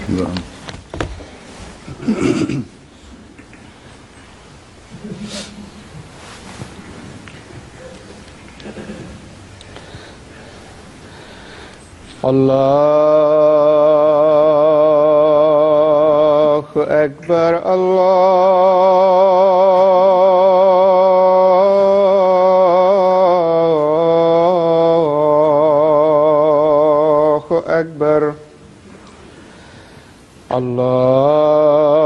الله أكبر الله أكبر الله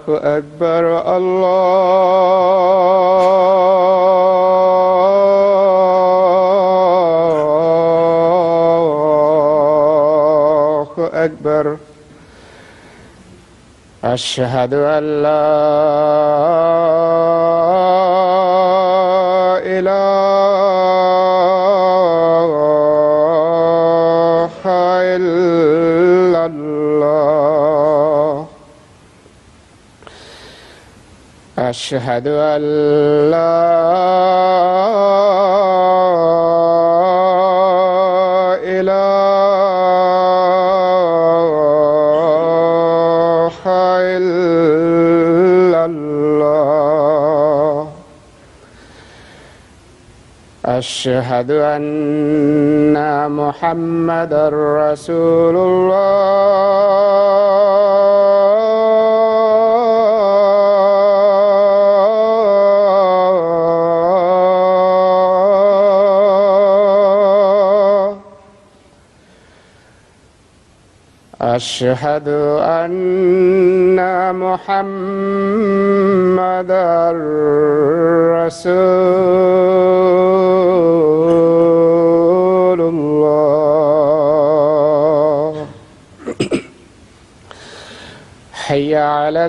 أكبر الله أكبر أشهد أن لا إله إلا الله أشهد أن لا إله إلا الله أشهد أن محمدًا رسول الله أشهد أن محمدًا رسول الله حي على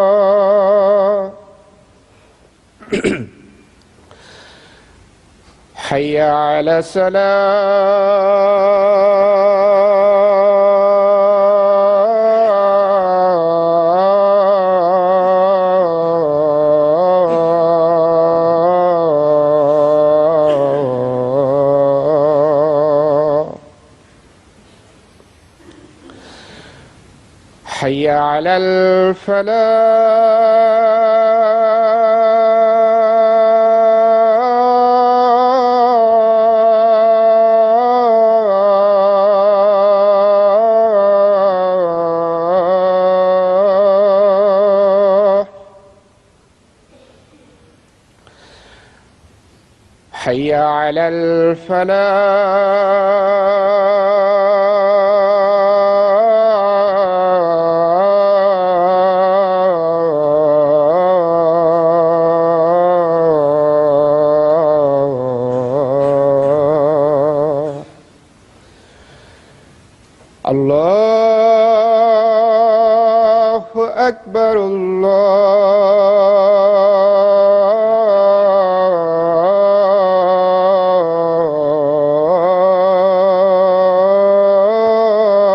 الصلاة حي على الصلاة حي على الفلاح حي على الفلاح الله أكبر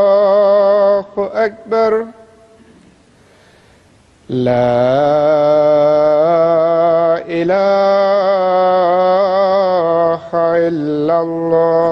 الله أكبر لا إله إلا الله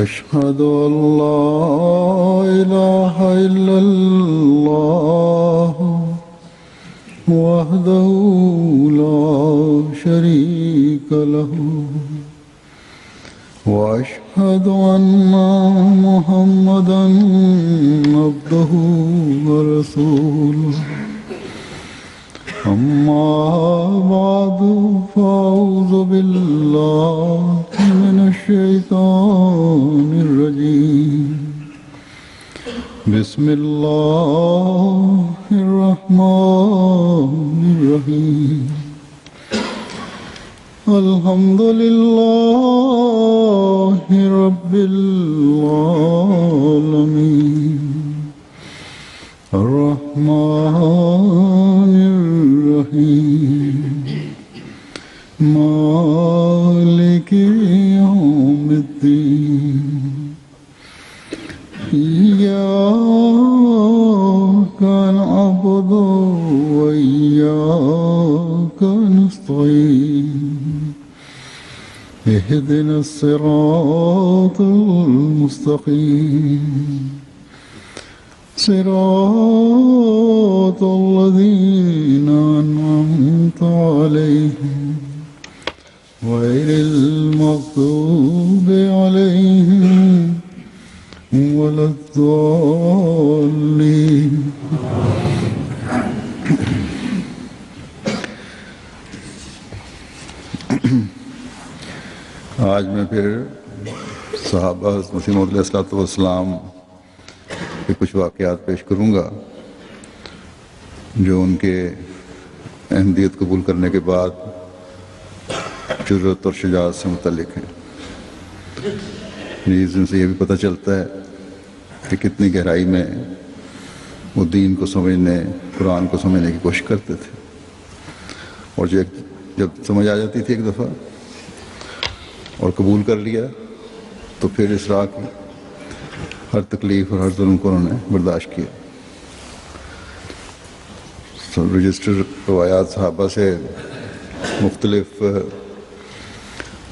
أشهد أن لا إله إلا الله وحده لا شريك له وأشهد أن محمدًا عبده ورسوله أما بعد فأعوذ بالله من الشيطان الرجيم بسم الله الرحمن الرحيم الحمد لله رب العالمين الرحمن الرحيم مالك يوم الدين إياك نعبد وإياك نستعين اهدنا الصراط المستقيم صراط الذين أنعمت عليهم غير المغضوب عليهم ولا الضالين آج میں پھر صحابہ مسیح موعود علیہ الصلوۃ والسلام کے کچھ واقعات پیش کروں گا جو ان کے احمدیت قبول کرنے کے بعد جرأت اور شجاعت سے متعلق ہیں۔ اس دن سے یہ بھی پتہ چلتا ہے کہ کتنی گہرائی میں وہ دین کو سمجھنے، قرآن کو سمجھنے کی کوشش کرتے تھے، اور جب سمجھ آ جاتی تھی ایک دفعہ اور قبول کر لیا تو پھر اس راہ کی ہر تکلیف اور ہر ظلم کو انہوں نے برداشت کیا۔ رجسٹر روایات صحابہ سے مختلف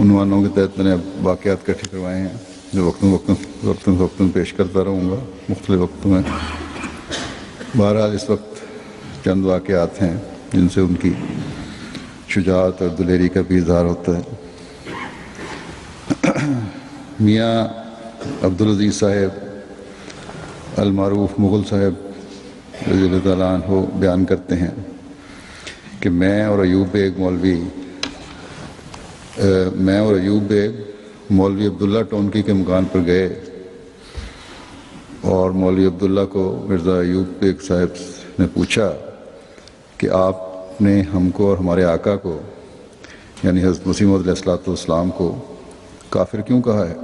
عنوانوں کے تحت میں نے واقعات اکٹھے کروائے ہیں جو وقتاً پیش کرتا رہوں گا مختلف وقتوں میں۔ بہرحال اس وقت چند واقعات ہیں جن سے ان کی شجاعت اور دلیری کا بھی اظہار ہوتا ہے۔ میاں عبدالعزیز صاحب المعروف مغل صاحب رضی اللہ تعالیٰ عنہ بیان کرتے ہیں کہ میں اور ایوب بیگ مولوی عبداللہ ٹونکی کے مکان پر گئے اور مولوی عبداللہ کو مرزا ایوب بیگ صاحب نے پوچھا کہ آپ نے ہم کو اور ہمارے آقا کو یعنی حضرت مسیح موعود علیہ الصلوۃ والسلام کو کافر کیوں کہا ہے؟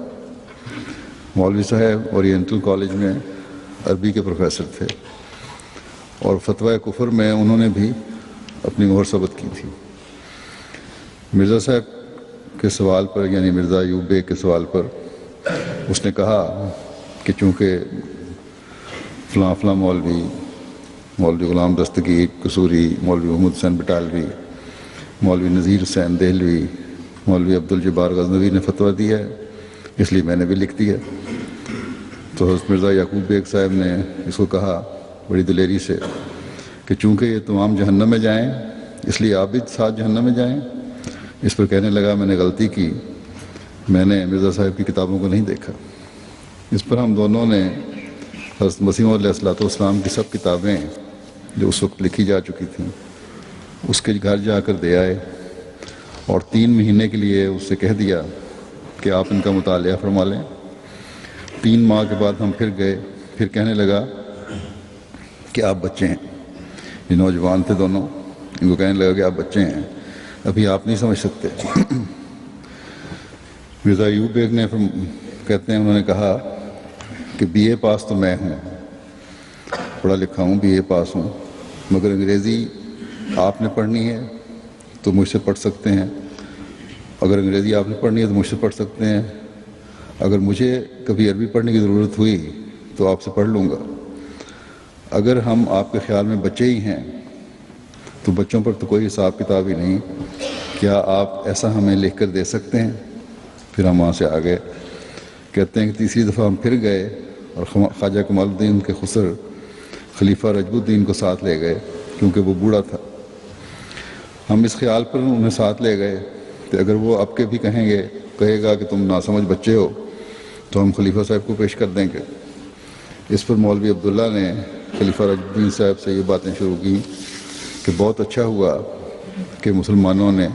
مولوی صاحب اورینٹل کالج میں عربی کے پروفیسر تھے اور فتویٰ کفر میں انہوں نے بھی اپنی مہر ثبت کی تھی۔ مرزا صاحب کے سوال پر یعنی مرزا ایوب بیگ کے سوال پر اس نے کہا کہ چونکہ فلاں مولوی غلام دستگیر قصوری، مولوی محمد حسین بٹالوی، مولوی نذیر حسین دہلوی، مولوی عبدالجبار غزنوی نے فتویٰ دیا ہے، اس لیے میں نے بھی لکھ دیا۔ تو حضرت مرزا یعقوب بیگ صاحب نے اس کو کہا بڑی دلیری سے کہ چونکہ یہ تمام جہنم میں جائیں اس لیے آپ بھی ساتھ جہنم میں جائیں۔ اس پر کہنے لگا میں نے غلطی کی، میں نے مرزا صاحب کی کتابوں کو نہیں دیکھا۔ اس پر ہم دونوں نے حضرت مسیح موعود علیہ الصلوۃ والسلام کی سب کتابیں جو اس وقت لکھی جا چکی تھیں اس کے گھر جا کر دے آئے اور 3 مہینے کے لیے اس سے کہہ دیا کہ آپ ان کا مطالعہ فرما لیں۔ 3 ماہ کے بعد ہم پھر گئے، پھر کہنے لگا کہ آپ بچے ہیں، یہ نوجوان تھے دونوں، ان کو کہنے لگا کہ آپ بچے ہیں، ابھی آپ نہیں سمجھ سکتے۔ مرزا ایوب بیگ نے کہتے ہیں انہوں نے کہا کہ بی اے پاس تو میں ہوں، پڑھا لکھا ہوں، بی اے پاس ہوں، مگر انگریزی آپ نے پڑھنی ہے تو مجھ سے پڑھ سکتے ہیں، اگر انگریزی آپ نے پڑھنی ہے تو مجھ سے پڑھ سکتے ہیں، اگر مجھے کبھی عربی پڑھنے کی ضرورت ہوئی تو آپ سے پڑھ لوں گا، اگر ہم آپ کے خیال میں بچے ہی ہیں تو بچوں پر تو کوئی حساب کتاب ہی نہیں، کیا آپ ایسا ہمیں لکھ کر دے سکتے ہیں؟ پھر ہم وہاں سے آ گئے۔ کہتے ہیں کہ تیسری دفعہ ہم پھر گئے اور خواجہ کمال الدین کے خسر خلیفہ رجب الدین کو ساتھ لے گئے کیونکہ وہ بوڑھا تھا۔ ہم اس خیال پر انہیں ساتھ لے گئے کہ اگر وہ اب کے بھی کہے گا کہ تم ناسمجھ بچے ہو تو ہم خلیفہ صاحب کو پیش کر دیں گے۔ اس پر مولوی عبداللہ نے خلیفہ رجب الدین صاحب سے یہ باتیں شروع کی کہ بہت اچھا ہوا کہ مسلمانوں نے،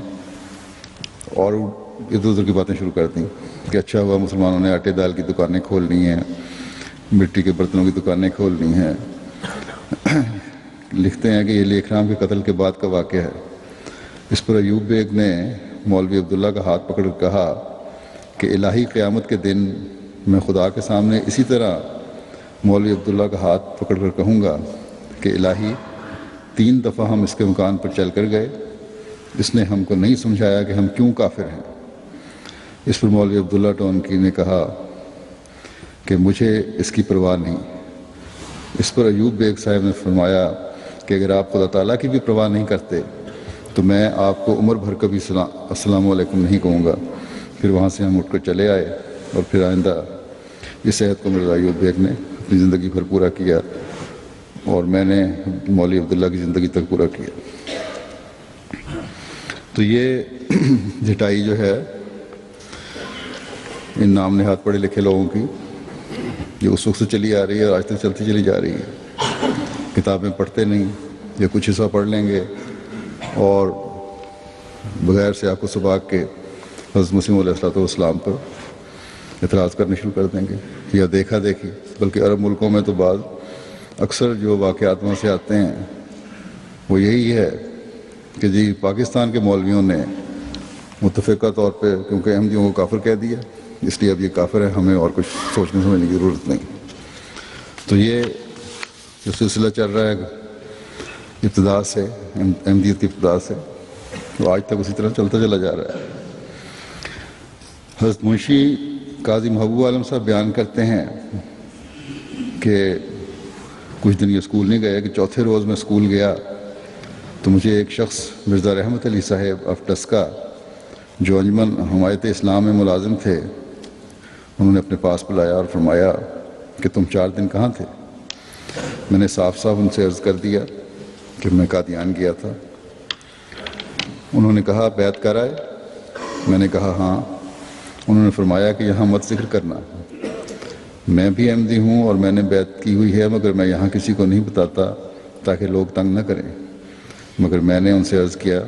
اور ادھر ادھر کی باتیں شروع کر دیں کہ اچھا ہوا مسلمانوں نے آٹے دال کی دکانیں کھول لی ہیں، مٹی کے برتنوں کی دکانیں کھول لی ہیں۔ لکھتے ہیں کہ یہ علی اکرام کے قتل کے بعد کا واقعہ ہے۔ اس پر ایوب بیگ نے مولوی عبداللہ کا ہاتھ پکڑ کر کہا کہ الہی قیامت کے دن میں خدا کے سامنے اسی طرح مولوی عبداللہ کا ہاتھ پکڑ کر کہوں گا کہ الہی 3 دفعہ ہم اس کے مکان پر چل کر گئے، اس نے ہم کو نہیں سمجھایا کہ ہم کیوں کافر ہیں۔ اس پر مولوی عبداللہ ٹونکی نے کہا کہ مجھے اس کی پرواہ نہیں۔ اس پر ایوب بیگ صاحب نے فرمایا کہ اگر آپ خدا تعالیٰ کی بھی پرواہ نہیں کرتے تو میں آپ کو عمر بھر کبھی السلام علیکم نہیں کہوں گا۔ پھر وہاں سے ہم اٹھ کر چلے آئے، اور پھر آئندہ اس عہد کو مرزا ایوب بیگ نے اپنی زندگی بھر پورا کیا، اور میں نے مولوی عبداللہ کی زندگی تک پورا کیا۔ تو یہ جٹائی جو ہے ان نام نہاد پڑھے لکھے لوگوں کی، یہ اس وقت سے چلی آ رہی ہے اور آج تک چلتی چلی جا رہی ہے۔ کتابیں پڑھتے نہیں، یا کچھ حصہ پڑھ لیں گے اور بغیر سیاق و سباق کے حضرت مسیح علیہ السلام پر اعتراض کرنے شروع کر دیں گے، یا دیکھا دیکھی۔ بلکہ عرب ملکوں میں تو بعض اکثر جو واقعات وہاں سے آتے ہیں وہ یہی ہے کہ جی پاکستان کے مولویوں نے متفقہ طور پہ کیونکہ احمدیوں کو کافر کہہ دیا، اس لیے اب یہ کافر ہے، ہمیں اور کچھ سوچنے سمجھنے کی ضرورت نہیں۔ تو یہ جو سلسلہ چل رہا ہے ابتدا سے، احمدیت کی ابتدا سے، وہ آج تک اسی طرح چلتا چلا جا رہا ہے۔ حضرت منشی قاضی محبوب عالم صاحب بیان کرتے ہیں کہ کچھ دن یہ اسکول نہیں گئے کہ چوتھے روز میں اسکول گیا تو مجھے ایک شخص مرزا رحمت علی صاحب آف ٹسکا جو انجمن حمایت اسلام میں ملازم تھے، انہوں نے اپنے پاس بلایا اور فرمایا کہ تم 4 دن کہاں تھے؟ میں نے صاف صاف ان سے عرض کر دیا کہ میں قادیان گیا تھا۔ انہوں نے کہا بیعت کر آئے؟ میں نے کہا ہاں۔ انہوں نے فرمایا کہ یہاں مت ذکر کرنا، میں بھی احمدی ہوں اور میں نے بیعت کی ہوئی ہے، مگر میں یہاں کسی کو نہیں بتاتا تاکہ لوگ تنگ نہ کریں۔ مگر میں نے ان سے عرض کیا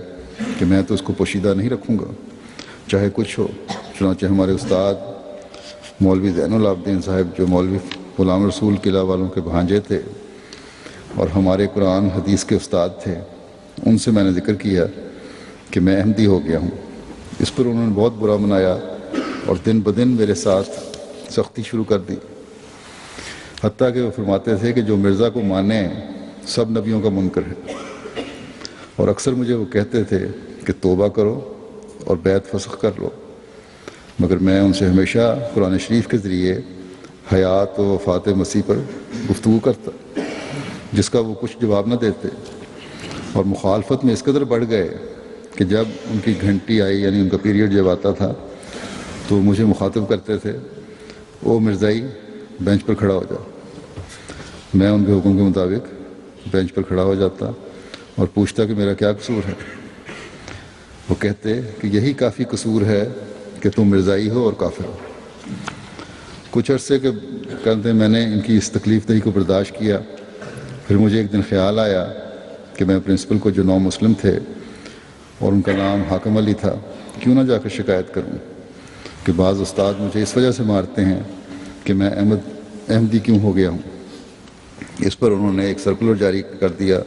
کہ میں تو اس کو پوشیدہ نہیں رکھوں گا چاہے کچھ ہو۔ چنانچہ ہمارے استاد مولوی زین العابدین صاحب جو مولوی غلام رسول قلعہ والوں کے بھانجے تھے اور ہمارے قرآن حدیث کے استاد تھے، ان سے میں نے ذکر کیا کہ میں احمدی ہو گیا ہوں۔ اس پر انہوں نے بہت برا منایا اور دن بدن میرے ساتھ سختی شروع کر دی، حتیٰ کہ وہ فرماتے تھے کہ جو مرزا کو مانے سب نبیوں کا منکر ہے، اور اکثر مجھے وہ کہتے تھے کہ توبہ کرو اور بیعت فسخ کر لو، مگر میں ان سے ہمیشہ قرآن شریف کے ذریعے حیات و وفات مسیح پر گفتگو کرتا، جس کا وہ کچھ جواب نہ دیتے، اور مخالفت میں اس قدر بڑھ گئے کہ جب ان کی گھنٹی آئی، یعنی ان کا پیریڈ جب آتا تھا، تو مجھے مخاطب کرتے تھے او مرزائی بینچ پر کھڑا ہو جا۔ میں ان کے حکم کے مطابق بینچ پر کھڑا ہو جاتا اور پوچھتا کہ میرا کیا قصور ہے۔ وہ کہتے کہ یہی کافی قصور ہے کہ تم مرزائی ہو اور کافر ہو۔ کچھ عرصے کے کرتے میں نے ان کی اس تکلیف دہی کو برداشت کیا۔ پھر مجھے ایک دن خیال آیا کہ میں پرنسپل کو جو 9 مسلم تھے اور ان کا نام حاکم علی تھا، کیوں نہ جا کر شکایت کروں کہ بعض استاد مجھے اس وجہ سے مارتے ہیں کہ میں احمدی کیوں ہو گیا ہوں۔ اس پر انہوں نے ایک سرکولر جاری کر دیا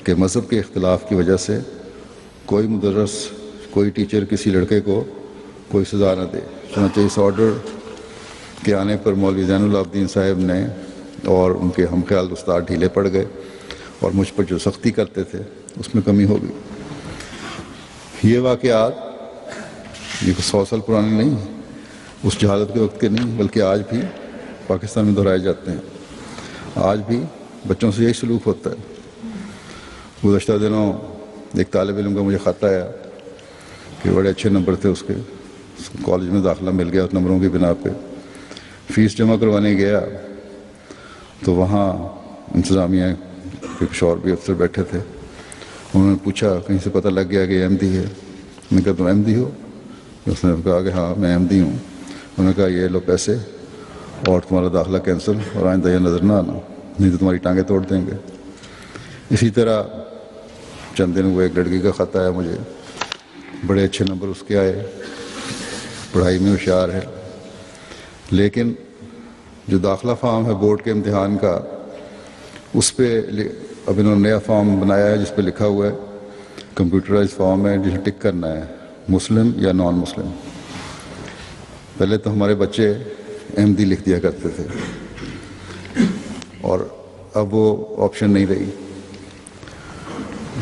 کہ مذہب کے اختلاف کی وجہ سے کوئی مدرس، کوئی ٹیچر کسی لڑکے کو کوئی سزا نہ دے۔ چنانچہ اس آرڈر کے آنے پر مولوی زین العابدین صاحب نے اور ان کے ہم خیال استاد ڈھیلے پڑ گئے، اور مجھ پر جو سختی کرتے تھے اس میں کمی ہو گئی۔ یہ واقعات یہ 100 سال پرانے نہیں، اس جہالت کے وقت کے نہیں، بلکہ آج بھی پاکستان میں دہرائے جاتے ہیں۔ آج بھی بچوں سے یہی سلوک ہوتا ہے۔ گزشتہ دنوں ایک طالب علم کا مجھے خط آیا کہ بڑے اچھے نمبر تھے اس کے، کالج میں داخلہ مل گیا اس نمبروں کی بنا پہ۔ فیس جمع کروانے گیا تو وہاں انتظامیہ کے کچھ اور بھی افسر بیٹھے تھے۔ انہوں نے پوچھا کہیں سے پتہ لگ گیا کہ احمدی ہے؟ میں نے کہا تم احمدی ہو؟ اس نے کہا کہ ہاں میں احمدی ہوں۔ انہوں نے کہا یہ لو پیسے اور تمہارا داخلہ کینسل، اور آئندہ یہ نظر نہ آنا نہیں تو تمہاری ٹانگیں توڑ دیں گے۔ اسی طرح چند دن ہوئے ایک لڑکی کا خط آیا مجھے، بڑے اچھے نمبر اس کے آئے، پڑھائی میں ہوشیار ہے، لیکن جو داخلہ فارم ہے بورڈ کے امتحان کا، اس پہ اب انہوں نے نیا فارم بنایا ہے جس پہ لکھا ہوا ہے، کمپیوٹرائز فارم ہے جسے ٹک کرنا ہے مسلم یا نان مسلم۔ پہلے تو ہمارے بچے احمدی لکھ دیا کرتے تھے اور اب وہ آپشن نہیں رہی۔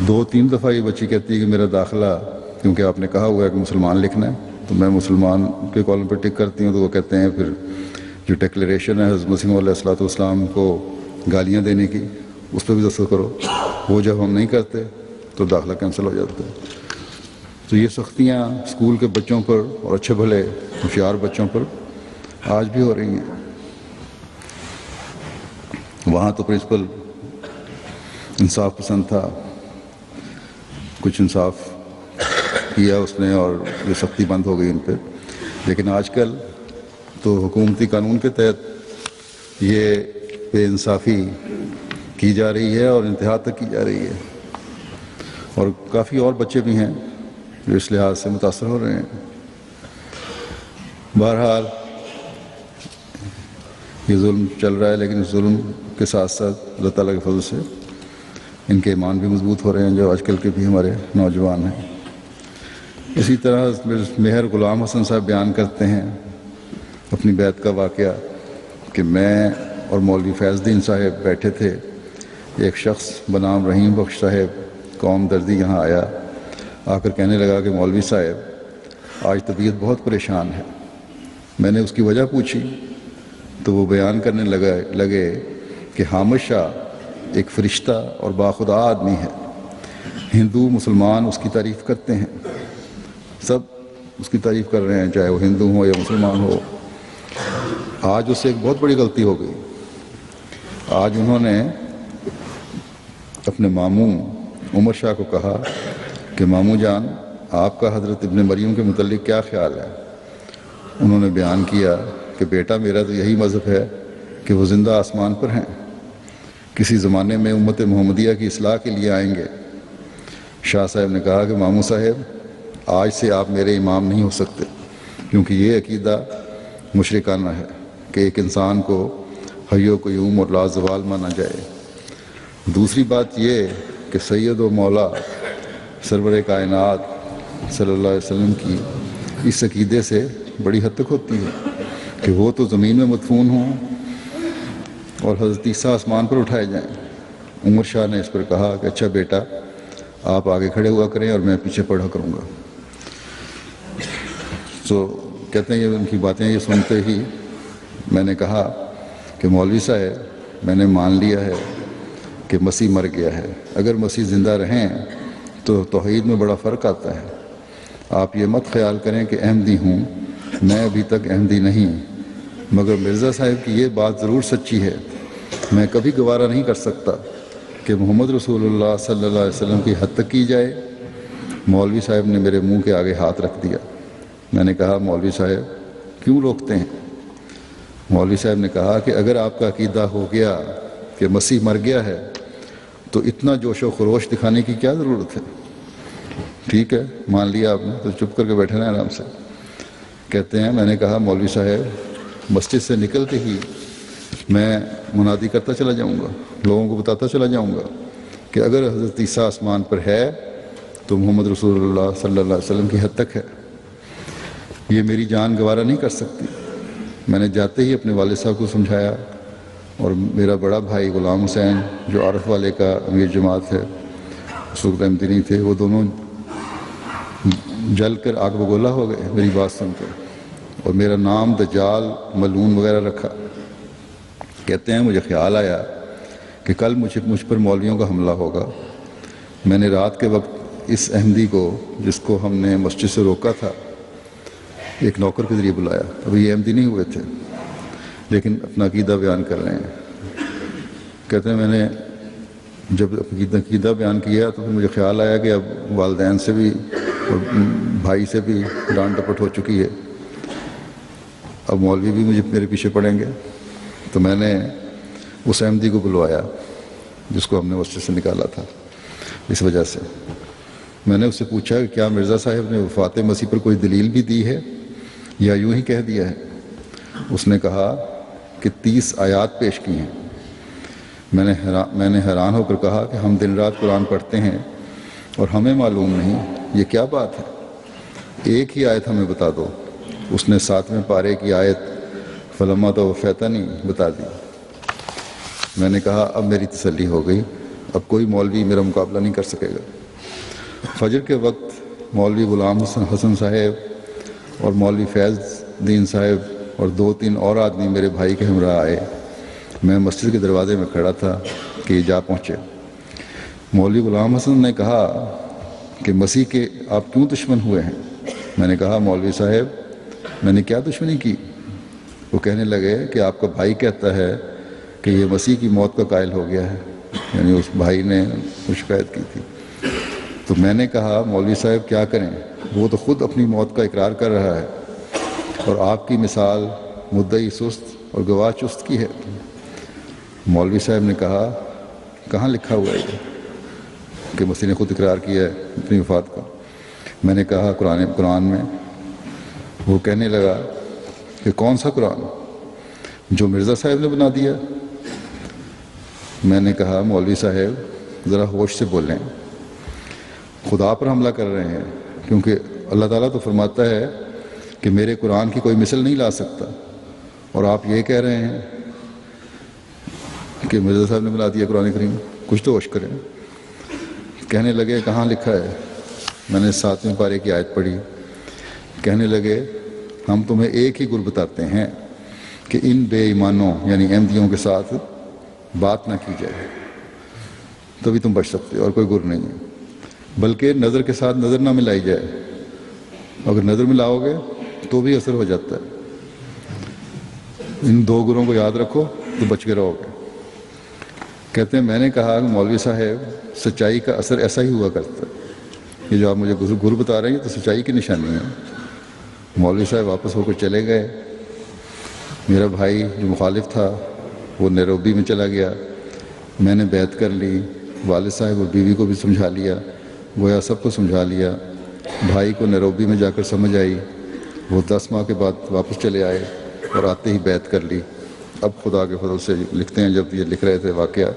2-3 دفعہ یہ بچی کہتی ہے کہ میرا داخلہ، کیونکہ آپ نے کہا ہوا ہے کہ مسلمان لکھنا ہے، تو میں مسلمان کے کالم پہ ٹک کرتی ہوں، تو وہ کہتے ہیں پھر جو ڈکلیریشن ہے حضرت مسیح علیہ الصلوۃ والسلام کو گالیاں دینے کی، اس پہ بھی دستخط کرو۔ وہ جب ہم نہیں کرتے تو داخلہ کینسل ہو جاتا ہے۔ تو یہ سختیاں اسکول کے بچوں پر اور اچھے بھلے ہوشیار بچوں پر آج بھی ہو رہی ہیں۔ وہاں تو پرنسپل انصاف پسند تھا، کچھ انصاف کیا اس نے اور یہ سختی بند ہو گئی ان پہ، لیکن آج کل تو حکومتی قانون کے تحت یہ بے انصافی کی جا رہی ہے اور انتہا تک کی جا رہی ہے، اور کافی اور بچے بھی ہیں جو اس لحاظ سے متاثر ہو رہے ہیں۔ بہرحال یہ ظلم چل رہا ہے، لیکن اس ظلم کے ساتھ ساتھ اللہ تعالیٰ کے فضل سے ان کے ایمان بھی مضبوط ہو رہے ہیں جو آج کل کے بھی ہمارے نوجوان ہیں۔ اسی طرح مہر غلام حسن صاحب بیان کرتے ہیں اپنی بیعت کا واقعہ کہ میں اور مولوی فیض الدین صاحب بیٹھے تھے، ایک شخص بنام رحیم بخش صاحب قوم دردی یہاں آیا، آ کر کہنے لگا کہ مولوی صاحب آج طبیعت بہت پریشان ہے۔ میں نے اس کی وجہ پوچھی تو وہ بیان کرنے لگے کہ حامد شاہ ایک فرشتہ اور باخدا آدمی ہے، ہندو مسلمان اس کی تعریف کرتے ہیں، سب اس کی تعریف کر رہے ہیں، چاہے وہ ہندو ہو یا مسلمان ہو۔ آج اس سے ایک بہت بڑی غلطی ہو گئی۔ آج انہوں نے اپنے ماموں عمر شاہ کو کہا کہ ماموں جان آپ کا حضرت ابن مریم کے متعلق کیا خیال ہے؟ انہوں نے بیان کیا کہ بیٹا میرا تو یہی مذہب ہے کہ وہ زندہ آسمان پر ہیں، کسی زمانے میں امت محمدیہ کی اصلاح کے لیے آئیں گے۔ شاہ صاحب نے کہا کہ ماموں صاحب آج سے آپ میرے امام نہیں ہو سکتے، کیونکہ یہ عقیدہ مشرکانہ ہے کہ ایک انسان کو حی و قیوم اور لازوال مانا جائے۔ دوسری بات یہ کہ سید و مولا سرور کائنات صلی اللہ علیہ وسلم کی اس عقیدے سے بڑی حد تک ہوتی ہے کہ وہ تو زمین میں مدفون ہوں اور حضرت عیسیٰ آسمان پر اٹھائے جائیں۔ عمر شاہ نے اس پر کہا کہ اچھا بیٹا آپ آگے کھڑے ہوا کریں اور میں پیچھے پڑھا کروں گا۔ تو کہتے ہیں ان کی باتیں یہ سنتے ہی میں نے کہا کہ مولوی صاحب میں نے مان لیا ہے کہ مسیح مر گیا ہے، اگر مسیح زندہ رہیں تو توحید میں بڑا فرق آتا ہے۔ آپ یہ مت خیال کریں کہ احمدی ہوں، میں ابھی تک احمدی نہیں، مگر مرزا صاحب کی یہ بات ضرور سچی ہے، میں کبھی گوارہ نہیں کر سکتا کہ محمد رسول اللہ صلی اللہ علیہ وسلم کی حد تک کی جائے۔ مولوی صاحب نے میرے منہ کے آگے ہاتھ رکھ دیا۔ میں نے کہا مولوی صاحب کیوں روکتے ہیں؟ مولوی صاحب نے کہا کہ اگر آپ کا عقیدہ ہو گیا کہ مسیح مر گیا ہے تو اتنا جوش و خروش دکھانے کی کیا ضرورت ہے؟ ٹھیک ہے مان لیا آپ نے تو چپ کر کے بیٹھے رہے آرام سے۔ کہتے ہیں میں نے کہا مولوی صاحب مسجد سے نکلتے ہی میں منادی کرتا چلا جاؤں گا، لوگوں کو بتاتا چلا جاؤں گا کہ اگر حضرت عیسیٰ آسمان پر ہے تو محمد رسول اللہ صلی اللہ علیہ وسلم کی حد تک ہے، یہ میری جان گوارہ نہیں کر سکتی۔ میں نے جاتے ہی اپنے والد صاحب کو سمجھایا، اور میرا بڑا بھائی غلام حسین جو عارف والے کا امیر جماعت ہے، اس وقت احمدی نہیں تھے، وہ دونوں جل کر آگ بگولا ہو گئے میری بات سن کر، اور میرا نام دجال ملعون وغیرہ رکھا۔ کہتے ہیں مجھے خیال آیا کہ کل مجھ پر مولویوں کا حملہ ہوگا۔ میں نے رات کے وقت اس احمدی کو جس کو ہم نے مسجد سے روکا تھا ایک نوکر کے ذریعے بلایا۔ ابھی یہ احمدی نہیں ہوئے تھے لیکن اپنا عقیدہ بیان کر رہے ہیں۔ کہتے ہیں میں نے جب عقیدہ بیان کیا تو پھر مجھے خیال آیا کہ اب والدین سے بھی اور بھائی سے بھی ڈانٹ ڈپٹ ہو چکی ہے، اب مولوی بھی میرے پیچھے پڑیں گے۔ تو میں نے اس احمدی کو بلوایا جس کو ہم نے مسجد سے نکالا تھا، اس وجہ سے میں نے اس سے پوچھا کہ کیا مرزا صاحب نے وفات مسیح پر کوئی دلیل بھی دی ہے یا یوں ہی کہہ دیا ہے؟ اس نے کہا کہ 30 آیات پیش کی ہیں۔ میں نے حیران ہو کر کہا کہ ہم دن رات قرآن پڑھتے ہیں اور ہمیں معلوم نہیں، یہ کیا بات ہے؟ ایک ہی آیت ہمیں بتا دو۔ اس نے 7ویں پارے کی آیت فلما توفیتنی بتا دی۔ میں نے کہا اب میری تسلی ہو گئی، اب کوئی مولوی میرا مقابلہ نہیں کر سکے گا۔ فجر کے وقت مولوی غلام حسن صاحب اور مولوی فیض دین صاحب اور 2-3 اور آدمی میرے بھائی کے ہمراہ آئے۔ میں مسجد کے دروازے میں کھڑا تھا کہ یہ جا پہنچے۔ مولوی غلام حسن نے کہا کہ مسیح کے آپ کیوں دشمن ہوئے ہیں؟ میں نے کہا مولوی صاحب میں نے کیا دشمنی کی؟ وہ کہنے لگے کہ آپ کا بھائی کہتا ہے کہ یہ مسیح کی موت کا قائل ہو گیا ہے، یعنی اس بھائی نے شکایت کی تھی۔ تو میں نے کہا مولوی صاحب کیا کریں، وہ تو خود اپنی موت کا اقرار کر رہا ہے اور آپ کی مثال مدعی سست اور گواہ چست کی ہے۔ مولوی صاحب نے کہا کہاں لکھا ہوا ہے کہ مسیح نے خود اقرار کیا ہے اپنی وفات کا؟ میں نے کہا قرآن میں۔ وہ کہنے لگا کہ کون سا قرآن جو مرزا صاحب نے بنا دیا؟ میں نے کہا مولوی صاحب ذرا ہوش سے بولیں، خدا پر حملہ کر رہے ہیں، کیونکہ اللہ تعالیٰ تو فرماتا ہے کہ میرے قرآن کی کوئی مثل نہیں لا سکتا، اور آپ یہ کہہ رہے ہیں کہ مرزا صاحب نے بنا دیا قرآن کریم، کچھ تو ہوش کریں۔ کہنے لگے کہاں لکھا ہے؟ میں نے 7ویں پارے کی آیت پڑھی۔ کہنے لگے ہم تمہیں ایک ہی گر بتاتے ہیں کہ ان بے ایمانوں یعنی احمدیوں کے ساتھ بات نہ کی جائے، تبھی تم بچ سکتے ہو، اور کوئی گر نہیں ہے۔ بلکہ نظر کے ساتھ نظر نہ ملائی جائے، اگر نظر ملاؤ گے تو بھی اثر ہو جاتا ہے۔ ان 2 گروں کو یاد رکھو تو بچ کے رہو گے۔ کہتے ہیں میں نے کہا کہ مولوی صاحب سچائی کا اثر ایسا ہی ہوا کرتا ہے، یہ جو آپ مجھے گر بتا رہے ہیں تو سچائی کی نشانی ہے۔ مولوی صاحب واپس ہو کر چلے گئے۔ میرا بھائی جو مخالف تھا وہ نیروبی میں چلا گیا۔ میں نے بیعت کر لی، والد صاحب اور بیوی کو بھی سمجھا لیا، گویا سب کو سمجھا لیا۔ بھائی کو نیروبی میں جا کر سمجھ آئی، وہ 10 ماہ کے بعد واپس چلے آئے اور آتے ہی بیعت کر لی۔ اب خدا کے فضل سے لکھتے ہیں، جب یہ لکھ رہے تھے واقعہ،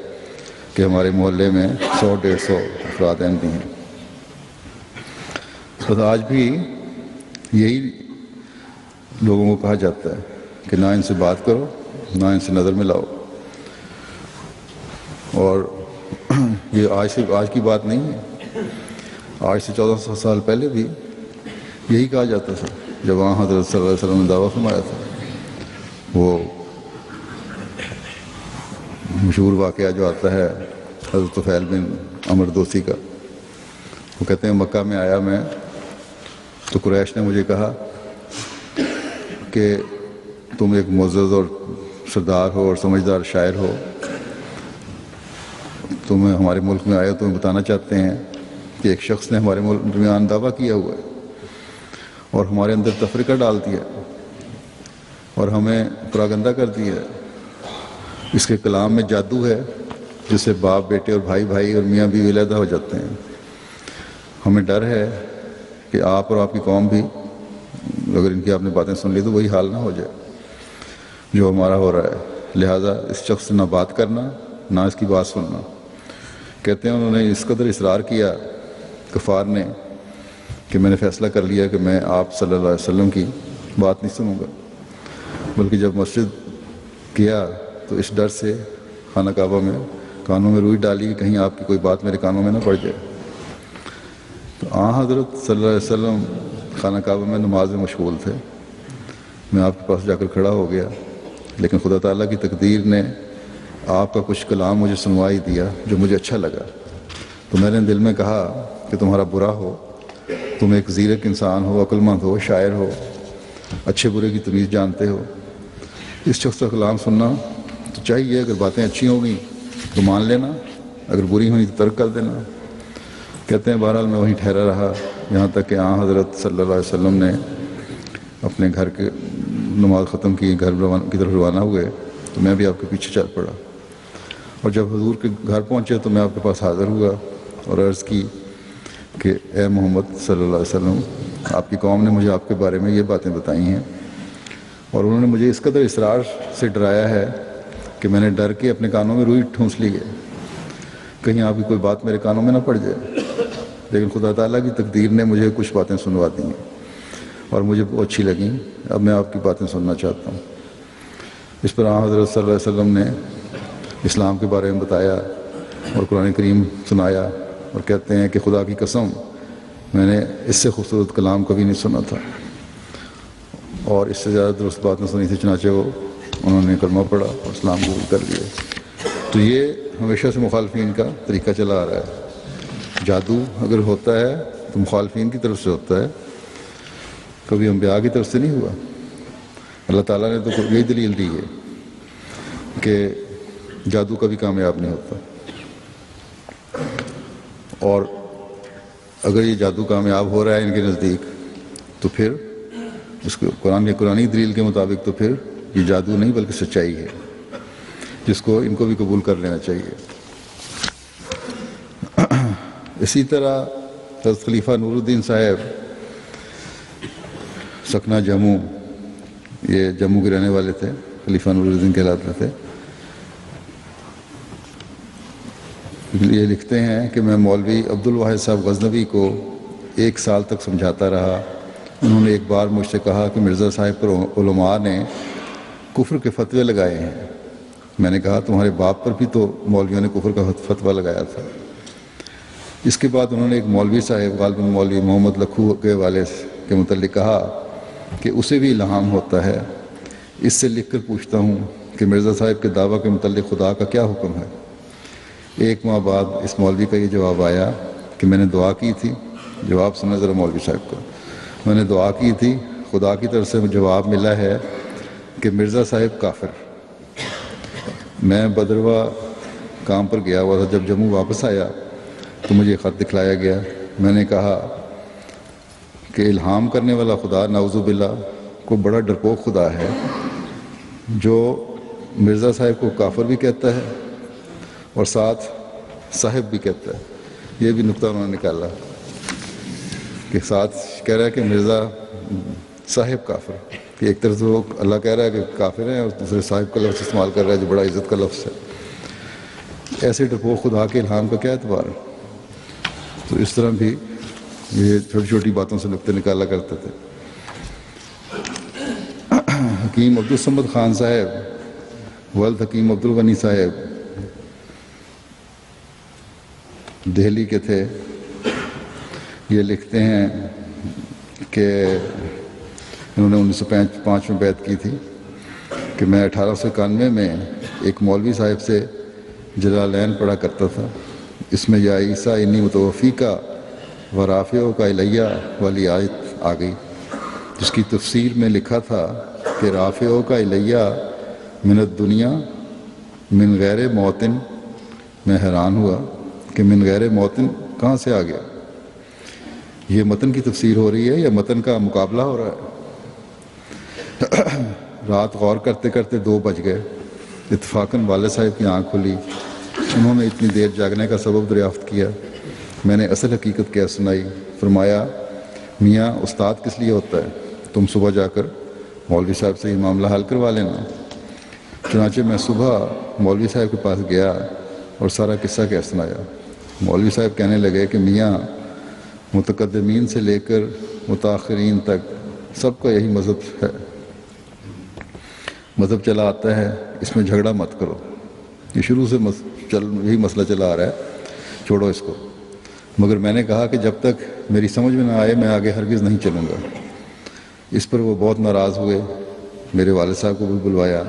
کہ ہمارے محلے میں 100-150 افراد احمدی ہیں۔ تو آج بھی یہی لوگوں کو کہا جاتا ہے کہ نہ ان سے بات کرو، نہ ان سے نظر ملاؤ۔ اور یہ آج کی بات نہیں ہے، آج سے 1400 سال پہلے بھی یہی کہا جاتا تھا۔ جب وہاں حضرت صلی اللہ علیہ وسلم نے دعویٰ فرمایا تھا، وہ مشہور واقعہ جو آتا ہے حضرت طفیل بن عمر دوسی کا، وہ کہتے ہیں مکہ میں آیا میں تو قریش نے مجھے کہا کہ تم ایک معزز اور سردار ہو اور سمجھدار شاعر ہو، تم ہمارے ملک میں آئے، تمہیں بتانا چاہتے ہیں کہ ایک شخص نے ہمارے ملک درمیان دعویٰ کیا ہوا ہے اور ہمارے اندر تفرقہ ڈال دیا اور ہمیں پراگندہ کر دیا ہے۔ اس کے کلام میں جادو ہے جس سے باپ بیٹے اور بھائی بھائی اور میاں بیوی علیحدہ ہو جاتے ہیں۔ ہمیں ڈر ہے کہ آپ اور آپ کی قوم بھی اگر ان کی آپ نے باتیں سن لی تو وہی حال نہ ہو جائے جو ہمارا ہو رہا ہے، لہٰذا اس شخص سے نہ بات کرنا نہ اس کی بات سننا۔ کہتے ہیں انہوں نے اس قدر اصرار کیا کفار نے کہ میں نے فیصلہ کر لیا کہ میں آپ صلی اللہ علیہ وسلم کی بات نہیں سنوں گا، بلکہ جب مسجد کیا تو اس ڈر سے خانہ کعبہ میں کانوں میں روئی ڈالی کہ کہیں آپ کی کوئی بات میرے کانوں میں نہ پڑ جائے۔ تو حضرت صلی اللہ علیہ وسلم خانہ کعبہ میں نماز میں مشغول تھے، میں آپ کے پاس جا کر کھڑا ہو گیا، لیکن خدا تعالیٰ کی تقدیر نے آپ کا کچھ کلام مجھے سنوائی دیا جو مجھے اچھا لگا۔ تو میں نے دل میں کہا کہ تمہارا برا ہو، تم ایک زیرک انسان ہو، عقل مند ہو، شاعر ہو، اچھے برے کی تمیز جانتے ہو، اس شخص کا کلام سننا تو چاہیے، اگر باتیں اچھی ہوں گی تو مان لینا، اگر بری ہونی تو ترک کر دینا۔ کہتے ہیں بہرحال میں وہیں ٹھہرا رہا یہاں تک کہ حضرت صلی اللہ علیہ وسلم نے اپنے گھر کے نماز ختم کی، گھر کی طرف روانہ ہوئے تو میں بھی آپ کے پیچھے چل پڑا، اور جب حضور کے گھر پہنچے تو میں آپ کے پاس حاضر ہوا اور عرض کی کہ اے محمد صلی اللہ علیہ وسلم، آپ کی قوم نے مجھے آپ کے بارے میں یہ باتیں بتائی ہیں، اور انہوں نے مجھے اس قدر اسرار سے ڈرایا ہے کہ میں نے ڈر کے اپنے کانوں میں روئی ٹھونس لی ہے، کہیں آپ کی کوئی بات میرے کانوں میں نہ پڑ جائے۔ لیکن خدا تعالیٰ کی تقدیر نے مجھے کچھ باتیں سنوا دی ہیں اور مجھے بہت اچھی لگیں۔ اب میں آپ کی باتیں سننا چاہتا ہوں۔ اس پر حضرت صلی اللہ علیہ وسلم نے اسلام کے بارے میں بتایا اور قرآن کریم سنایا، اور کہتے ہیں کہ خدا کی قسم میں نے اس سے خوبصورت کلام کبھی نہیں سنا تھا اور اس سے زیادہ درست بات نہ سنی تھی، چنانچہ انہوں نے کلمہ پڑھا اور اسلام قبول کر لیا۔ تو یہ ہمیشہ سے مخالفین کا طریقہ چلا آ رہا ہے۔ جادو اگر ہوتا ہے تو مخالفین کی طرف سے ہوتا ہے، کبھی انبیاء کی طرف سے نہیں ہوا۔ اللہ تعالیٰ نے تو یہی دلیل دی ہے کہ جادو کبھی کامیاب نہیں ہوتا، اور اگر یہ جادو کامیاب ہو رہا ہے ان کے نزدیک تو پھر اس کو قرآنی دلیل کے مطابق تو پھر یہ جادو نہیں بلکہ سچائی ہے، جس کو ان کو بھی قبول کر لینا چاہیے۔ اسی طرح حضرت خلیفہ نور الدین صاحب سکنا جموں، یہ جموں کے رہنے والے تھے، خلیفہ نور الدین کہلاتے تھے، یہ لکھتے ہیں کہ میں مولوی عبد الواحد صاحب غزنوی کو 1 سال تک سمجھاتا رہا۔ انہوں نے ایک بار مجھ سے کہا کہ مرزا صاحب پر علماء نے کفر کے فتوے لگائے ہیں۔ میں نے کہا تمہارے باپ پر بھی تو مولویوں نے کفر کا فتویٰ لگایا تھا۔ اس کے بعد انہوں نے ایک مولوی صاحب غالباً مولوی محمد لکھو کے والے کے متعلق کہا کہ اسے بھی الہام ہوتا ہے، اس سے لکھ کر پوچھتا ہوں کہ مرزا صاحب کے دعویٰ کے متعلق خدا کا کیا حکم ہے۔ 1 ماہ بعد اس مولوی کا یہ جواب آیا کہ میں نے دعا کی تھی۔ جواب سنا ذرا مولوی صاحب کا۔ میں نے دعا کی تھی، خدا کی طرف سے جواب ملا ہے کہ مرزا صاحب کافر۔ میں بدروا کام پر گیا ہوا تھا، جب جموں واپس آیا تو مجھے خط دکھلایا گیا۔ میں نے کہا کہ الہام کرنے والا خدا نعوذ باللہ کو بڑا ڈرپوک خدا ہے، جو مرزا صاحب کو کافر بھی کہتا ہے اور ساتھ صاحب بھی کہتا ہے۔ یہ بھی نقطہ انہوں نے نکالا کہ ساتھ کہہ رہا ہے کہ مرزا صاحب کافر، کہ ایک طرف وہ اللہ کہہ رہا ہے کہ کافر ہیں اور دوسرے صاحب کا لفظ استعمال کر رہا ہے جو بڑا عزت کا لفظ ہے۔ ایسے ڈرپوک خدا کے الہام کا کیا اعتبار ہے؟ تو اس طرح بھی یہ چھوٹی چھوٹی باتوں سے نقطے نکالا کرتے تھے۔ حکیم عبدالصمد خان صاحب ولد حکیم عبدالغنی صاحب دہلی کے تھے۔ یہ لکھتے ہیں کہ انہوں نے 1905 میں بیعت کی تھی کہ میں 1891 میں ایک مولوی صاحب سے جلالین پڑھا کرتا تھا۔ اس میں یا عیسیٰ انی متوفی کا و رافعہ کا الیہ والی آیت آ گئی، جس کی تفسیر میں لکھا تھا کہ رافعہ کا الیہ من الدنیا من غیر موتن۔ میں حیران ہوا کہ من غیر موتن کہاں سے آ گیا؟ یہ متن کی تفسیر ہو رہی ہے یا متن کا مقابلہ ہو رہا ہے؟ رات غور کرتے کرتے 2 بج گئے۔ اتفاقاً والد صاحب کی آنکھ کھلی۔ انہوں نے اتنی دیر جاگنے کا سبب دریافت کیا۔ میں نے اصل حقیقت کیا سنائی۔ فرمایا میاں استاد کس لیے ہوتا ہے؟ تم صبح جا کر مولوی صاحب سے یہ معاملہ حل کروا لینا۔ چنانچہ میں صبح مولوی صاحب کے پاس گیا اور سارا قصہ کہہ سنایا۔ مولوی صاحب کہنے لگے کہ میاں متقدمین سے لے کر متاخرین تک سب کا یہی مذہب ہے، مذہب چلا آتا ہے، اس میں جھگڑا مت کرو۔ یہ شروع سے یہی مسئلہ چلا آ رہا ہے، چھوڑو اس کو۔ مگر میں نے کہا کہ جب تک میری سمجھ میں نہ آئے میں آگے ہرگز نہیں چلوں گا۔ اس پر وہ بہت ناراض ہوئے۔ میرے والد صاحب کو بھی بلوایا،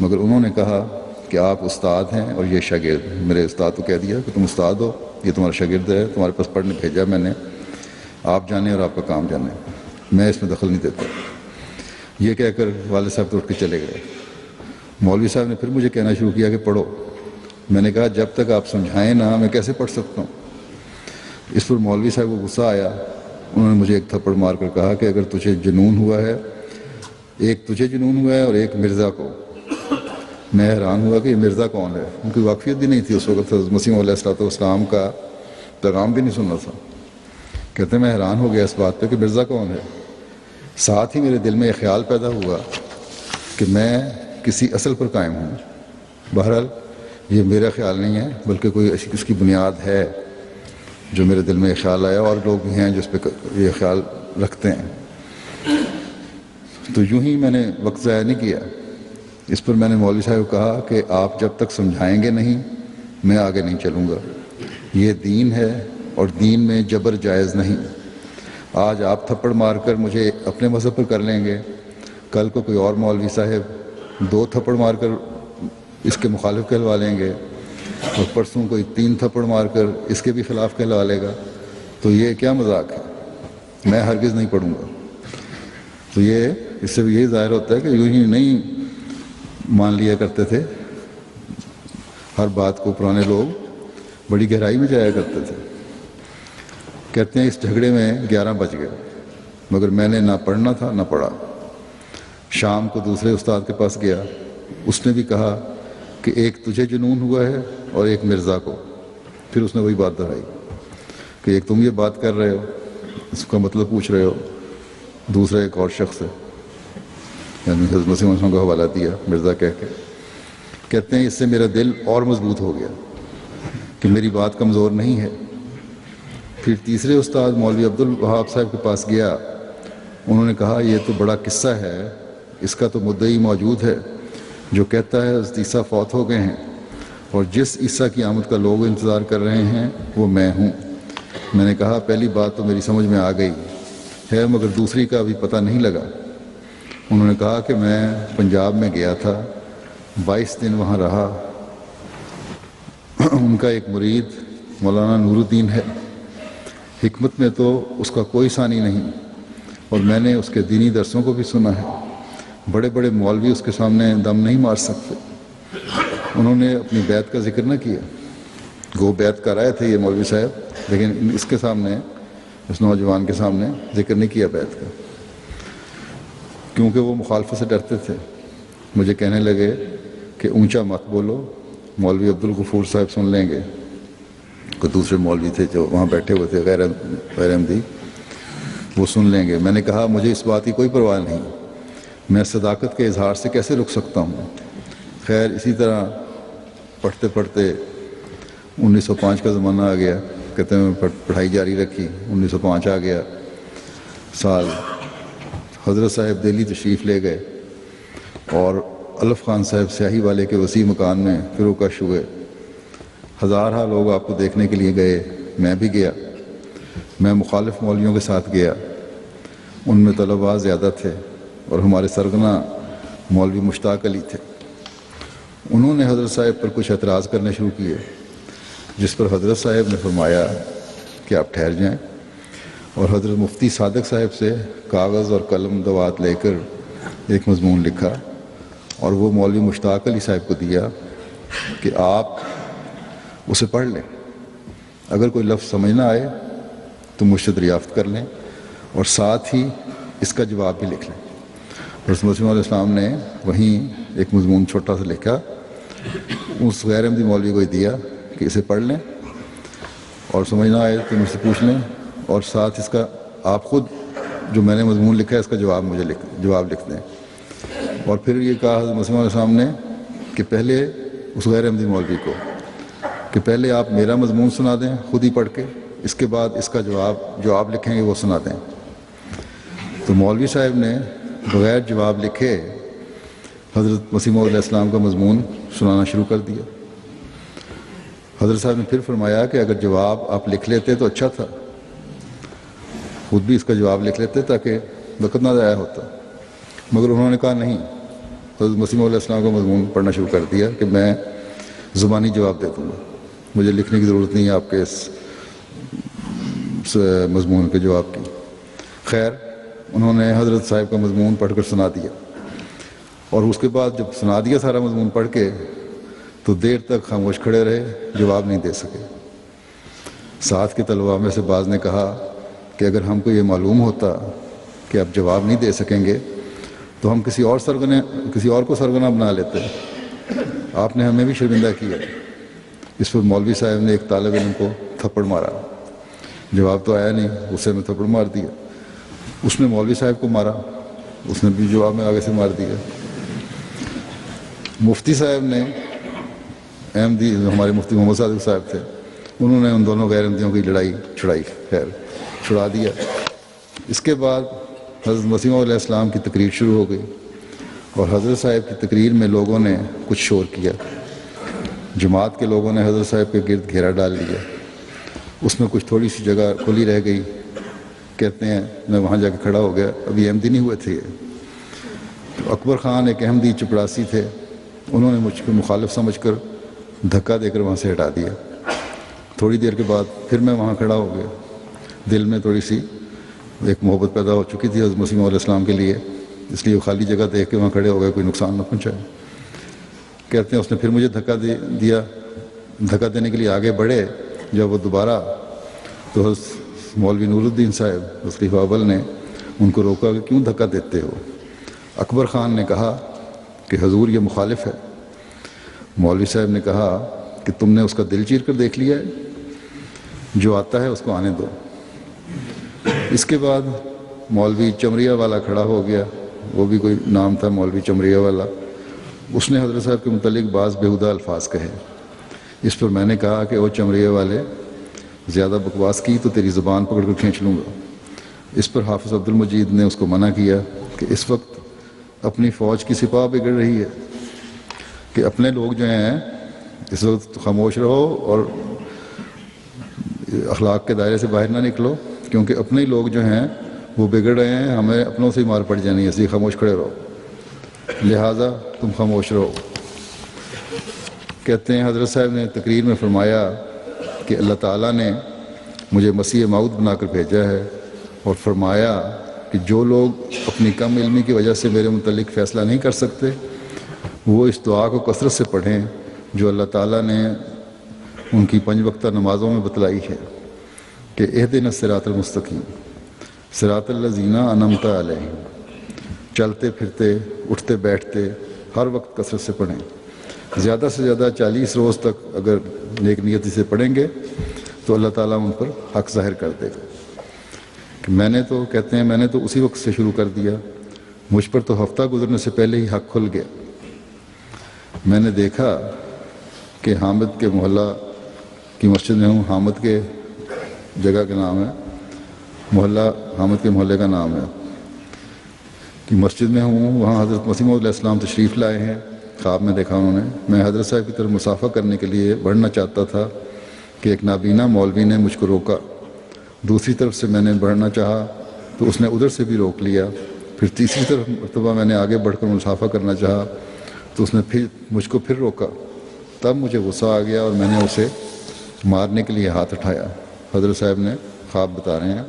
مگر انہوں نے کہا کہ آپ استاد ہیں اور یہ شاگرد۔ میرے استاد کو کہہ دیا کہ تم استاد ہو، یہ تمہارا شاگرد ہے، تمہارے پاس پڑھنے بھیجا میں نے، آپ جانیں اور آپ کا کام جانیں، میں اس میں دخل نہیں دیتا۔ یہ کہہ کر والد صاحب تو اٹھ کے چلے گئے۔ مولوی صاحب نے پھر مجھے کہنا شروع کیا کہ پڑھو۔ میں نے کہا جب تک آپ سمجھائیں نہ میں کیسے پڑھ سکتا ہوں؟ اس پر مولوی صاحب کو غصہ آیا۔ انہوں نے مجھے ایک تھپڑ مار کر کہا کہ اگر تجھے جنون ہوا ہے، ایک تجھے جنون ہوا ہے اور ایک مرزا کو۔ میں حیران ہوا کہ یہ مرزا کون ہے؟ ان کی واقفیت بھی نہیں تھی اس وقت۔ حضرت مسیح علیہ الصلوۃ والسلام کا پیغام بھی نہیں سننا تھا. کہتے ہیں میں حیران ہو گیا اس بات پہ کہ مرزا کون ہے. ساتھ ہی میرے دل میں یہ خیال پیدا ہوا کہ میں کسی اصل پر قائم ہوں. بہرحال یہ میرا خیال نہیں ہے بلکہ کوئی اس کی بنیاد ہے جو میرے دل میں یہ خیال آیا، اور لوگ بھی ہیں جو اس پہ یہ خیال رکھتے ہیں. تو یوں ہی میں نے وقت ضائع نہیں کیا. اس پر میں نے مولوی صاحب کو کہا کہ آپ جب تک سمجھائیں گے نہیں میں آگے نہیں چلوں گا. یہ دین ہے اور دین میں جبر جائز نہیں. آج آپ تھپڑ مار کر مجھے اپنے مذہب پر کر لیں گے، کل کو کوئی اور مولوی صاحب 2 تھپڑ مار کر اس کے مخالف کہلوا لیں گے، اور پرسوں کوئی 3 تھپڑ مار کر اس کے بھی خلاف کہلوا لے گا. تو یہ کیا مذاق ہے؟ میں ہرگز نہیں پڑھوں گا. تو یہ اس سے بھی یہی ظاہر ہوتا ہے کہ یوں ہی نہیں مان لیا کرتے تھے ہر بات کو. پرانے لوگ بڑی گہرائی میں جایا کرتے تھے. کہتے ہیں اس جھگڑے میں 11 بج گئے مگر میں نے نہ پڑھنا تھا نہ پڑھا. شام کو دوسرے استاد کے پاس گیا. اس نے بھی کہا کہ ایک تجھے جنون ہوا ہے اور ایک مرزا کو. پھر اس نے وہی بات دہرائی کہ ایک تم یہ بات کر رہے ہو، اس کا مطلب پوچھ رہے ہو، دوسرا ایک اور شخص ہے، یعنی حضرت مسیح موعود کا حوالہ دیا مرزا کہہ کے. کہتے ہیں اس سے میرا دل اور مضبوط ہو گیا کہ میری بات کمزور نہیں ہے. پھر تیسرے استاد مولوی عبدالوہاب صاحب کے پاس گیا. انہوں نے کہا یہ تو بڑا قصہ ہے، اس کا تو مدعی موجود ہے جو کہتا ہے حضرت عیسیٰ فوت ہو گئے ہیں اور جس عیسیٰ کی آمد کا لوگ انتظار کر رہے ہیں وہ میں ہوں. میں نے کہا پہلی بات تو میری سمجھ میں آ گئی ہے مگر دوسری کا ابھی پتہ نہیں لگا. انہوں نے کہا کہ میں پنجاب میں گیا تھا، 22 دن وہاں رہا. ان کا ایک مرید مولانا نور الدین ہے. حکمت میں تو اس کا کوئی ثانی نہیں، اور میں نے اس کے دینی درسوں کو بھی سنا ہے. بڑے بڑے مولوی اس کے سامنے دم نہیں مار سکتے. انہوں نے اپنی بیعت کا ذکر نہ کیا. گو بیعت کر آئے تھے یہ مولوی صاحب، لیکن اس کے سامنے، اس نوجوان کے سامنے ذکر نہیں کیا بیعت کا، کیونکہ وہ مخالفت سے ڈرتے تھے. مجھے کہنے لگے کہ اونچا مت بولو، مولوی عبدالغفور صاحب سن لیں گے. کوئی دوسرے مولوی تھے جو وہاں بیٹھے ہوئے تھے غیر احمدی، وہ سن لیں گے. میں نے کہا مجھے اس بات کی کوئی پرواہ نہیں، میں صداقت کے اظہار سے کیسے رک سکتا ہوں. خیر اسی طرح پڑھتے پڑھتے 1905 کا زمانہ آ گیا. کہتے ہیں میں پڑھائی جاری رکھی. 1905 آ گیا سال. حضرت صاحب دہلی تشریف لے گئے اور الف خان صاحب سیاہی والے کے وسیع مکان میں فروکش ہوئے. ہزارہ لوگ آپ کو دیکھنے کے لیے گئے. میں بھی گیا. میں مخالف مولویوں کے ساتھ گیا. ان میں طلباء زیادہ تھے اور ہمارے سرگنا مولوی مشتاق علی تھے. انہوں نے حضرت صاحب پر کچھ اعتراض کرنے شروع کیے، جس پر حضرت صاحب نے فرمایا کہ آپ ٹھہر جائیں، اور حضرت مفتی صادق صاحب سے کاغذ اور قلم دوات لے کر ایک مضمون لکھا اور وہ مولوی مشتاق علی صاحب کو دیا کہ آپ اسے پڑھ لیں. اگر کوئی لفظ سمجھ نہ آئے تو مجھ سے دریافت کر لیں اور ساتھ ہی اس کا جواب بھی لکھ لیں. حضرت مسیح علیہ السلام نے وہیں ایک مضمون چھوٹا سا لکھا، اس غیر احمدی مولوی کو دیا کہ اسے پڑھ لیں اور سمجھ نہ آئے تو مجھ سے پوچھ لیں، اور ساتھ اس کا آپ خود جو میں نے مضمون لکھا ہے اس کا جواب مجھے جواب لکھ دیں. اور پھر یہ کہا حضرت مسیح علیہ السلام نے کہ پہلے اس غیر احمدی مولوی کو کہ پہلے آپ میرا مضمون سنا دیں خود ہی پڑھ کے، اس کے بعد اس کا جواب جو آپ لکھیں گے وہ سنا دیں. تو مولوی صاحب نے بغیر جواب لکھے حضرت مسیح موعود علیہ السلام کا مضمون سنانا شروع کر دیا. حضرت صاحب نے پھر فرمایا کہ اگر جواب آپ لکھ لیتے تو اچھا تھا، خود بھی اس کا جواب لکھ لیتے تاکہ وقت نہ ضائع ہوتا. مگر انہوں نے کہا نہیں. حضرت مسیح موعود علیہ السلام کا مضمون پڑھنا شروع کر دیا کہ میں زبانی جواب دے دوں گا، مجھے لکھنے کی ضرورت نہیں ہے آپ کے اس مضمون کے جواب کی. خیر انہوں نے حضرت صاحب کا مضمون پڑھ کر سنا دیا، اور اس کے بعد جب سنا دیا سارا مضمون پڑھ کے تو دیر تک خاموش کھڑے رہے، جواب نہیں دے سکے. ساتھ کے طلباء میں سے بعض نے کہا کہ اگر ہم کو یہ معلوم ہوتا کہ آپ جواب نہیں دے سکیں گے تو ہم کسی اور کو سرگنا بنا لیتے. آپ نے ہمیں بھی شرمندہ کیا. اس پر مولوی صاحب نے ایک طالب علم کو تھپڑ مارا. جواب تو آیا نہیں، غصے میں تھپڑ مار دیا۔ اس نے مولوی صاحب کو مارا، اس نے بھی جواب میں آگے سے مار دیا۔ مفتی صاحب نے احمدی، ہمارے مفتی محمد صادق صاحب تھے، انہوں نے ان دونوں غیر احمدیوں کی لڑائی چھڑا دیا۔ اس کے بعد حضرت مسیح علیہ السلام کی تقریر شروع ہو گئی، اور حضرت صاحب کی تقریر میں لوگوں نے کچھ شور کیا۔ جماعت کے لوگوں نے حضرت صاحب کے گرد گھیرا ڈال لیا۔ اس میں کچھ تھوڑی سی جگہ کھلی رہ گئی۔ کہتے ہیں میں وہاں جا کے کھڑا ہو گیا، ابھی احمدی نہیں ہوئے تھے یہ۔ تو اکبر خان ایک احمدی چپڑاسی تھے، انہوں نے مجھ کو مخالف سمجھ کر دھکا دے کر وہاں سے ہٹا دیا۔ تھوڑی دیر کے بعد پھر میں وہاں کھڑا ہو گیا۔ دل میں تھوڑی سی ایک محبت پیدا ہو چکی تھی حضرت مسیح علیہ السلام کے لیے، اس لیے وہ خالی جگہ دیکھ کے وہاں کھڑے ہو گئے، کوئی نقصان نہ پہنچائے۔ کہتے ہیں اس نے پھر مجھے دھکا دیا۔ دھکا دینے کے لیے آگے بڑھے، جب وہ دوبارہ، تو حضرت مولوی نور الدین صاحب خلیفہ اول نے ان کو روکا کہ کیوں دھکا دیتے ہو؟ اکبر خان نے کہا کہ حضور یہ مخالف ہے۔ مولوی صاحب نے کہا کہ تم نے اس کا دل چیر کر دیکھ لیا ہے، جو آتا ہے اس کو آنے دو۔ اس کے بعد مولوی چمریا والا کھڑا ہو گیا، وہ بھی کوئی نام تھا مولوی چمریا والا۔ اس نے حضرت صاحب کے متعلق بعض بیہودہ الفاظ کہے۔ اس پر میں نے کہا کہ او چمریا والے، زیادہ بکواس کی تو تیری زبان پکڑ کر کھینچ لوں گا۔ اس پر حافظ عبد المجید نے اس کو منع کیا کہ اس وقت اپنی فوج کی سپاہ بگڑ رہی ہے، کہ اپنے لوگ جو ہیں اس وقت خاموش رہو اور اخلاق کے دائرے سے باہر نہ نکلو، کیونکہ اپنے لوگ جو ہیں وہ بگڑ رہے ہیں، ہمیں اپنوں سے ہی مار پڑ جانی ہے، اس لیے خاموش کھڑے رہو، لہٰذا تم خاموش رہو۔ کہتے ہیں حضرت صاحب نے تقریر میں فرمایا کہ اللہ تعالیٰ نے مجھے مسیح موعود بنا کر بھیجا ہے، اور فرمایا کہ جو لوگ اپنی کم علمی کی وجہ سے میرے متعلق فیصلہ نہیں کر سکتے، وہ اس دعا کو کثرت سے پڑھیں جو اللہ تعالیٰ نے ان کی 5 وقتہ نمازوں میں بتلائی ہے، کہ اہدنا الصراط المستقیم صراط الذین انعمت علیہم۔ چلتے پھرتے، اٹھتے بیٹھتے، ہر وقت کثرت سے پڑھیں۔ زیادہ سے زیادہ 40 روز تک اگر نیک نیتی سے پڑھیں گے تو اللہ تعالیٰ ان پر حق ظاہر کر دے گا۔ کہ میں نے تو، کہتے ہیں میں نے تو اسی وقت سے شروع کر دیا، مجھ پر تو ہفتہ گزرنے سے پہلے ہی حق کھل گیا۔ میں نے دیکھا کہ حامد کے محلہ کی مسجد میں ہوں، حامد کے جگہ کا نام ہے، محلہ حامد کے محلے کا نام ہے، کہ مسجد میں ہوں، وہاں حضرت مسیح علیہ السلام تشریف لائے ہیں، خواب میں دیکھا انہوں نے۔ میں حضرت صاحب کی طرف مسافہ کرنے کے لیے بڑھنا چاہتا تھا کہ ایک نابینا مولوی نے مجھ کو روکا۔ دوسری طرف سے میں نے بڑھنا چاہا تو اس نے ادھر سے بھی روک لیا۔ پھر تیسری طرف مرتبہ میں نے آگے بڑھ کر مسافہ کرنا چاہا تو اس نے پھر مجھ کو پھر روکا۔ تب مجھے غصہ آ گیا اور میں نے اسے مارنے کے لیے ہاتھ اٹھایا۔ حضرت صاحب نے خواب بتا رہے ہیں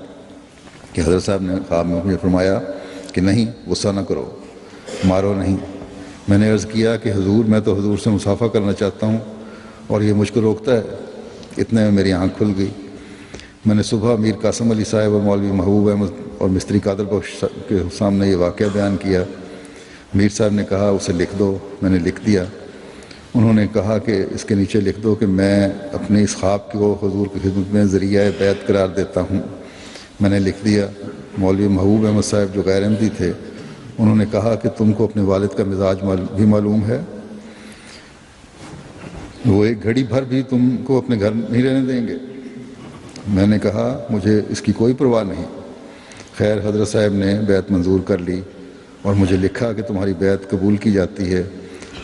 کہ حضرت صاحب نے خواب میں مجھے فرمایا کہ نہیں، غصہ نہ کرو، مارو نہیں۔ میں نے عرض کیا کہ حضور، میں تو حضور سے مسافہ کرنا چاہتا ہوں اور یہ مجھ کو روکتا ہے۔ اتنے میں میری آنکھ کھل گئی۔ میں نے صبح میر قاسم علی صاحب اور مولوی محبوب احمد اور مستری قادر بخش کے سامنے یہ واقعہ بیان کیا۔ میر صاحب نے کہا اسے لکھ دو، میں نے لکھ دیا۔ انہوں نے کہا کہ اس کے نیچے لکھ دو کہ میں اپنے اس خواب کو حضور کی خدمت میں ذریعہ بیعت قرار دیتا ہوں۔ میں نے لکھ دیا۔ مولوی محبوب احمد صاحب جو غیر احمدی تھے، انہوں نے کہا کہ تم کو اپنے والد کا مزاج بھی معلوم ہے، وہ ایک گھڑی بھر بھی تم کو اپنے گھر نہیں رہنے دیں گے۔ میں نے کہا مجھے اس کی کوئی پرواہ نہیں۔ خیر حضرت صاحب نے بیعت منظور کر لی اور مجھے لکھا کہ تمہاری بیعت قبول کی جاتی ہے،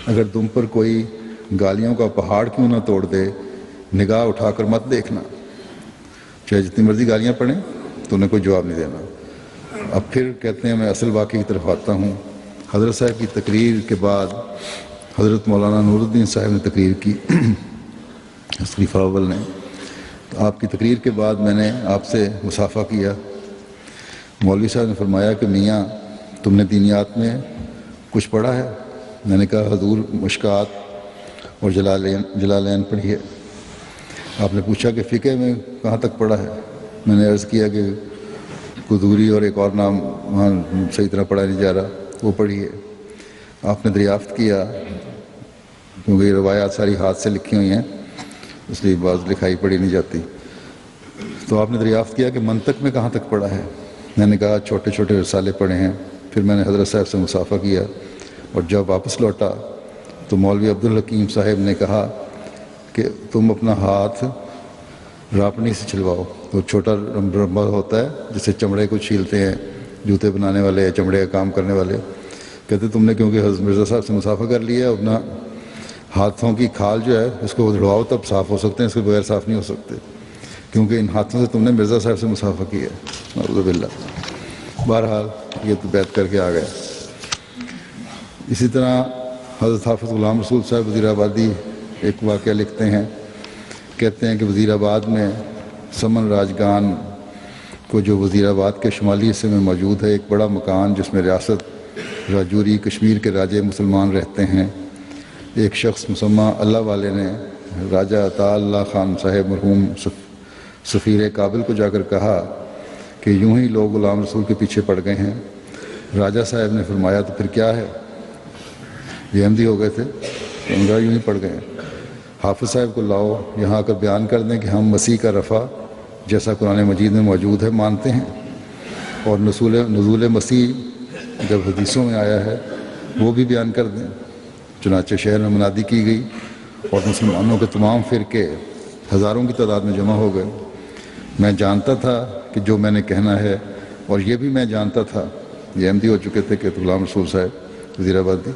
اگر تم پر کوئی گالیوں کا پہاڑ کیوں نہ توڑ دے، نگاہ اٹھا کر مت دیکھنا، چاہے جتنی مرضی گالیاں پڑیں تو انہیں کوئی جواب نہیں دینا۔ اب پھر کہتے ہیں میں اصل واقعے کی طرف آتا ہوں۔ حضرت صاحب کی تقریر کے بعد حضرت مولانا نور الدین صاحب نے تقریر کی، خلیفہ اول نے۔ تو آپ کی تقریر کے بعد میں نے آپ سے مسافہ کیا۔ مولوی صاحب نے فرمایا کہ میاں تم نے دینیات میں کچھ پڑھا ہے؟ میں نے کہا حضور مشکات اور جلالین پڑھی ہے۔ آپ نے پوچھا کہ فقہ میں کہاں تک پڑھا ہے؟ میں نے عرض کیا کہ قدوری اور ایک اور نام وہاں صحیح طرح پڑھا نہیں جا رہا، وہ پڑھی ہے۔ آپ نے دریافت کیا، کیونکہ یہ روایات ساری ہاتھ سے لکھی ہوئی ہیں، اس لیے بعض لکھائی پڑھی نہیں جاتی۔ تو آپ نے دریافت کیا کہ منطق میں کہاں تک پڑھا ہے؟ میں نے کہا چھوٹے چھوٹے رسالے پڑھے ہیں۔ پھر میں نے حضرت صاحب سے مصافحہ کیا، اور جب واپس لوٹا تو مولوی عبدالحکیم صاحب نے کہا کہ تم اپنا ہاتھ راپنی سے چھلواؤ۔ وہ چھوٹا رمبا ہوتا ہے جسے چمڑے کو چھیلتے ہیں جوتے بنانے والے یا چمڑے کا کام کرنے والے۔ کہتے تم نے کیونکہ حضرت مرزا صاحب سے مصافحہ کر لیا ہے، اپنا ہاتھوں کی کھال جو ہے اس کو دھڑواؤ، تب صاف ہو سکتے ہیں، اس کے بغیر صاف نہیں ہو سکتے، کیونکہ ان ہاتھوں سے تم نے مرزا صاحب سے مصافحہ کیا ہے۔ اعوذ باللہ۔ بہرحال یہ تو بیعت کر کے آ گئے۔ اسی طرح حضرت حافظ غلام رسول صاحب وزیر آبادی ایک واقعہ لکھتے ہیں، کہتے ہیں کہ وزیر آباد میں سمن راجگان کو جو وزیر آباد کے شمالی حصے میں موجود ہے ایک بڑا مکان جس میں ریاست راجوری کشمیر کے راجے مسلمان رہتے ہیں، ایک شخص مسمہ اللہ والے نے راجہ عطا اللہ خان صاحب مرحوم سفیر کابل کو جا کر کہا کہ یوں ہی لوگ غلام رسول کے پیچھے پڑ گئے ہیں۔ راجہ صاحب نے فرمایا تو پھر کیا ہے، یہ احمدی ہو گئے تھے، ان کا یوں ہی پڑ گئے ہیں۔ حافظ صاحب کو لاؤ یہاں آ کر بیان کر دیں کہ ہم مسیح کا رفع جیسا قرآن مجید میں موجود ہے مانتے ہیں، اور نزول مسیح جب حدیثوں میں آیا ہے وہ بھی بیان کر دیں۔ چنانچہ شہر میں منادی کی گئی اور مسلمانوں کے تمام فرقے ہزاروں کی تعداد میں جمع ہو گئے۔ میں جانتا تھا کہ جو میں نے کہنا ہے، اور یہ بھی میں جانتا تھا، یہ احمدی ہو چکے تھے کہ غلام رسول صاحب وزیر آبادی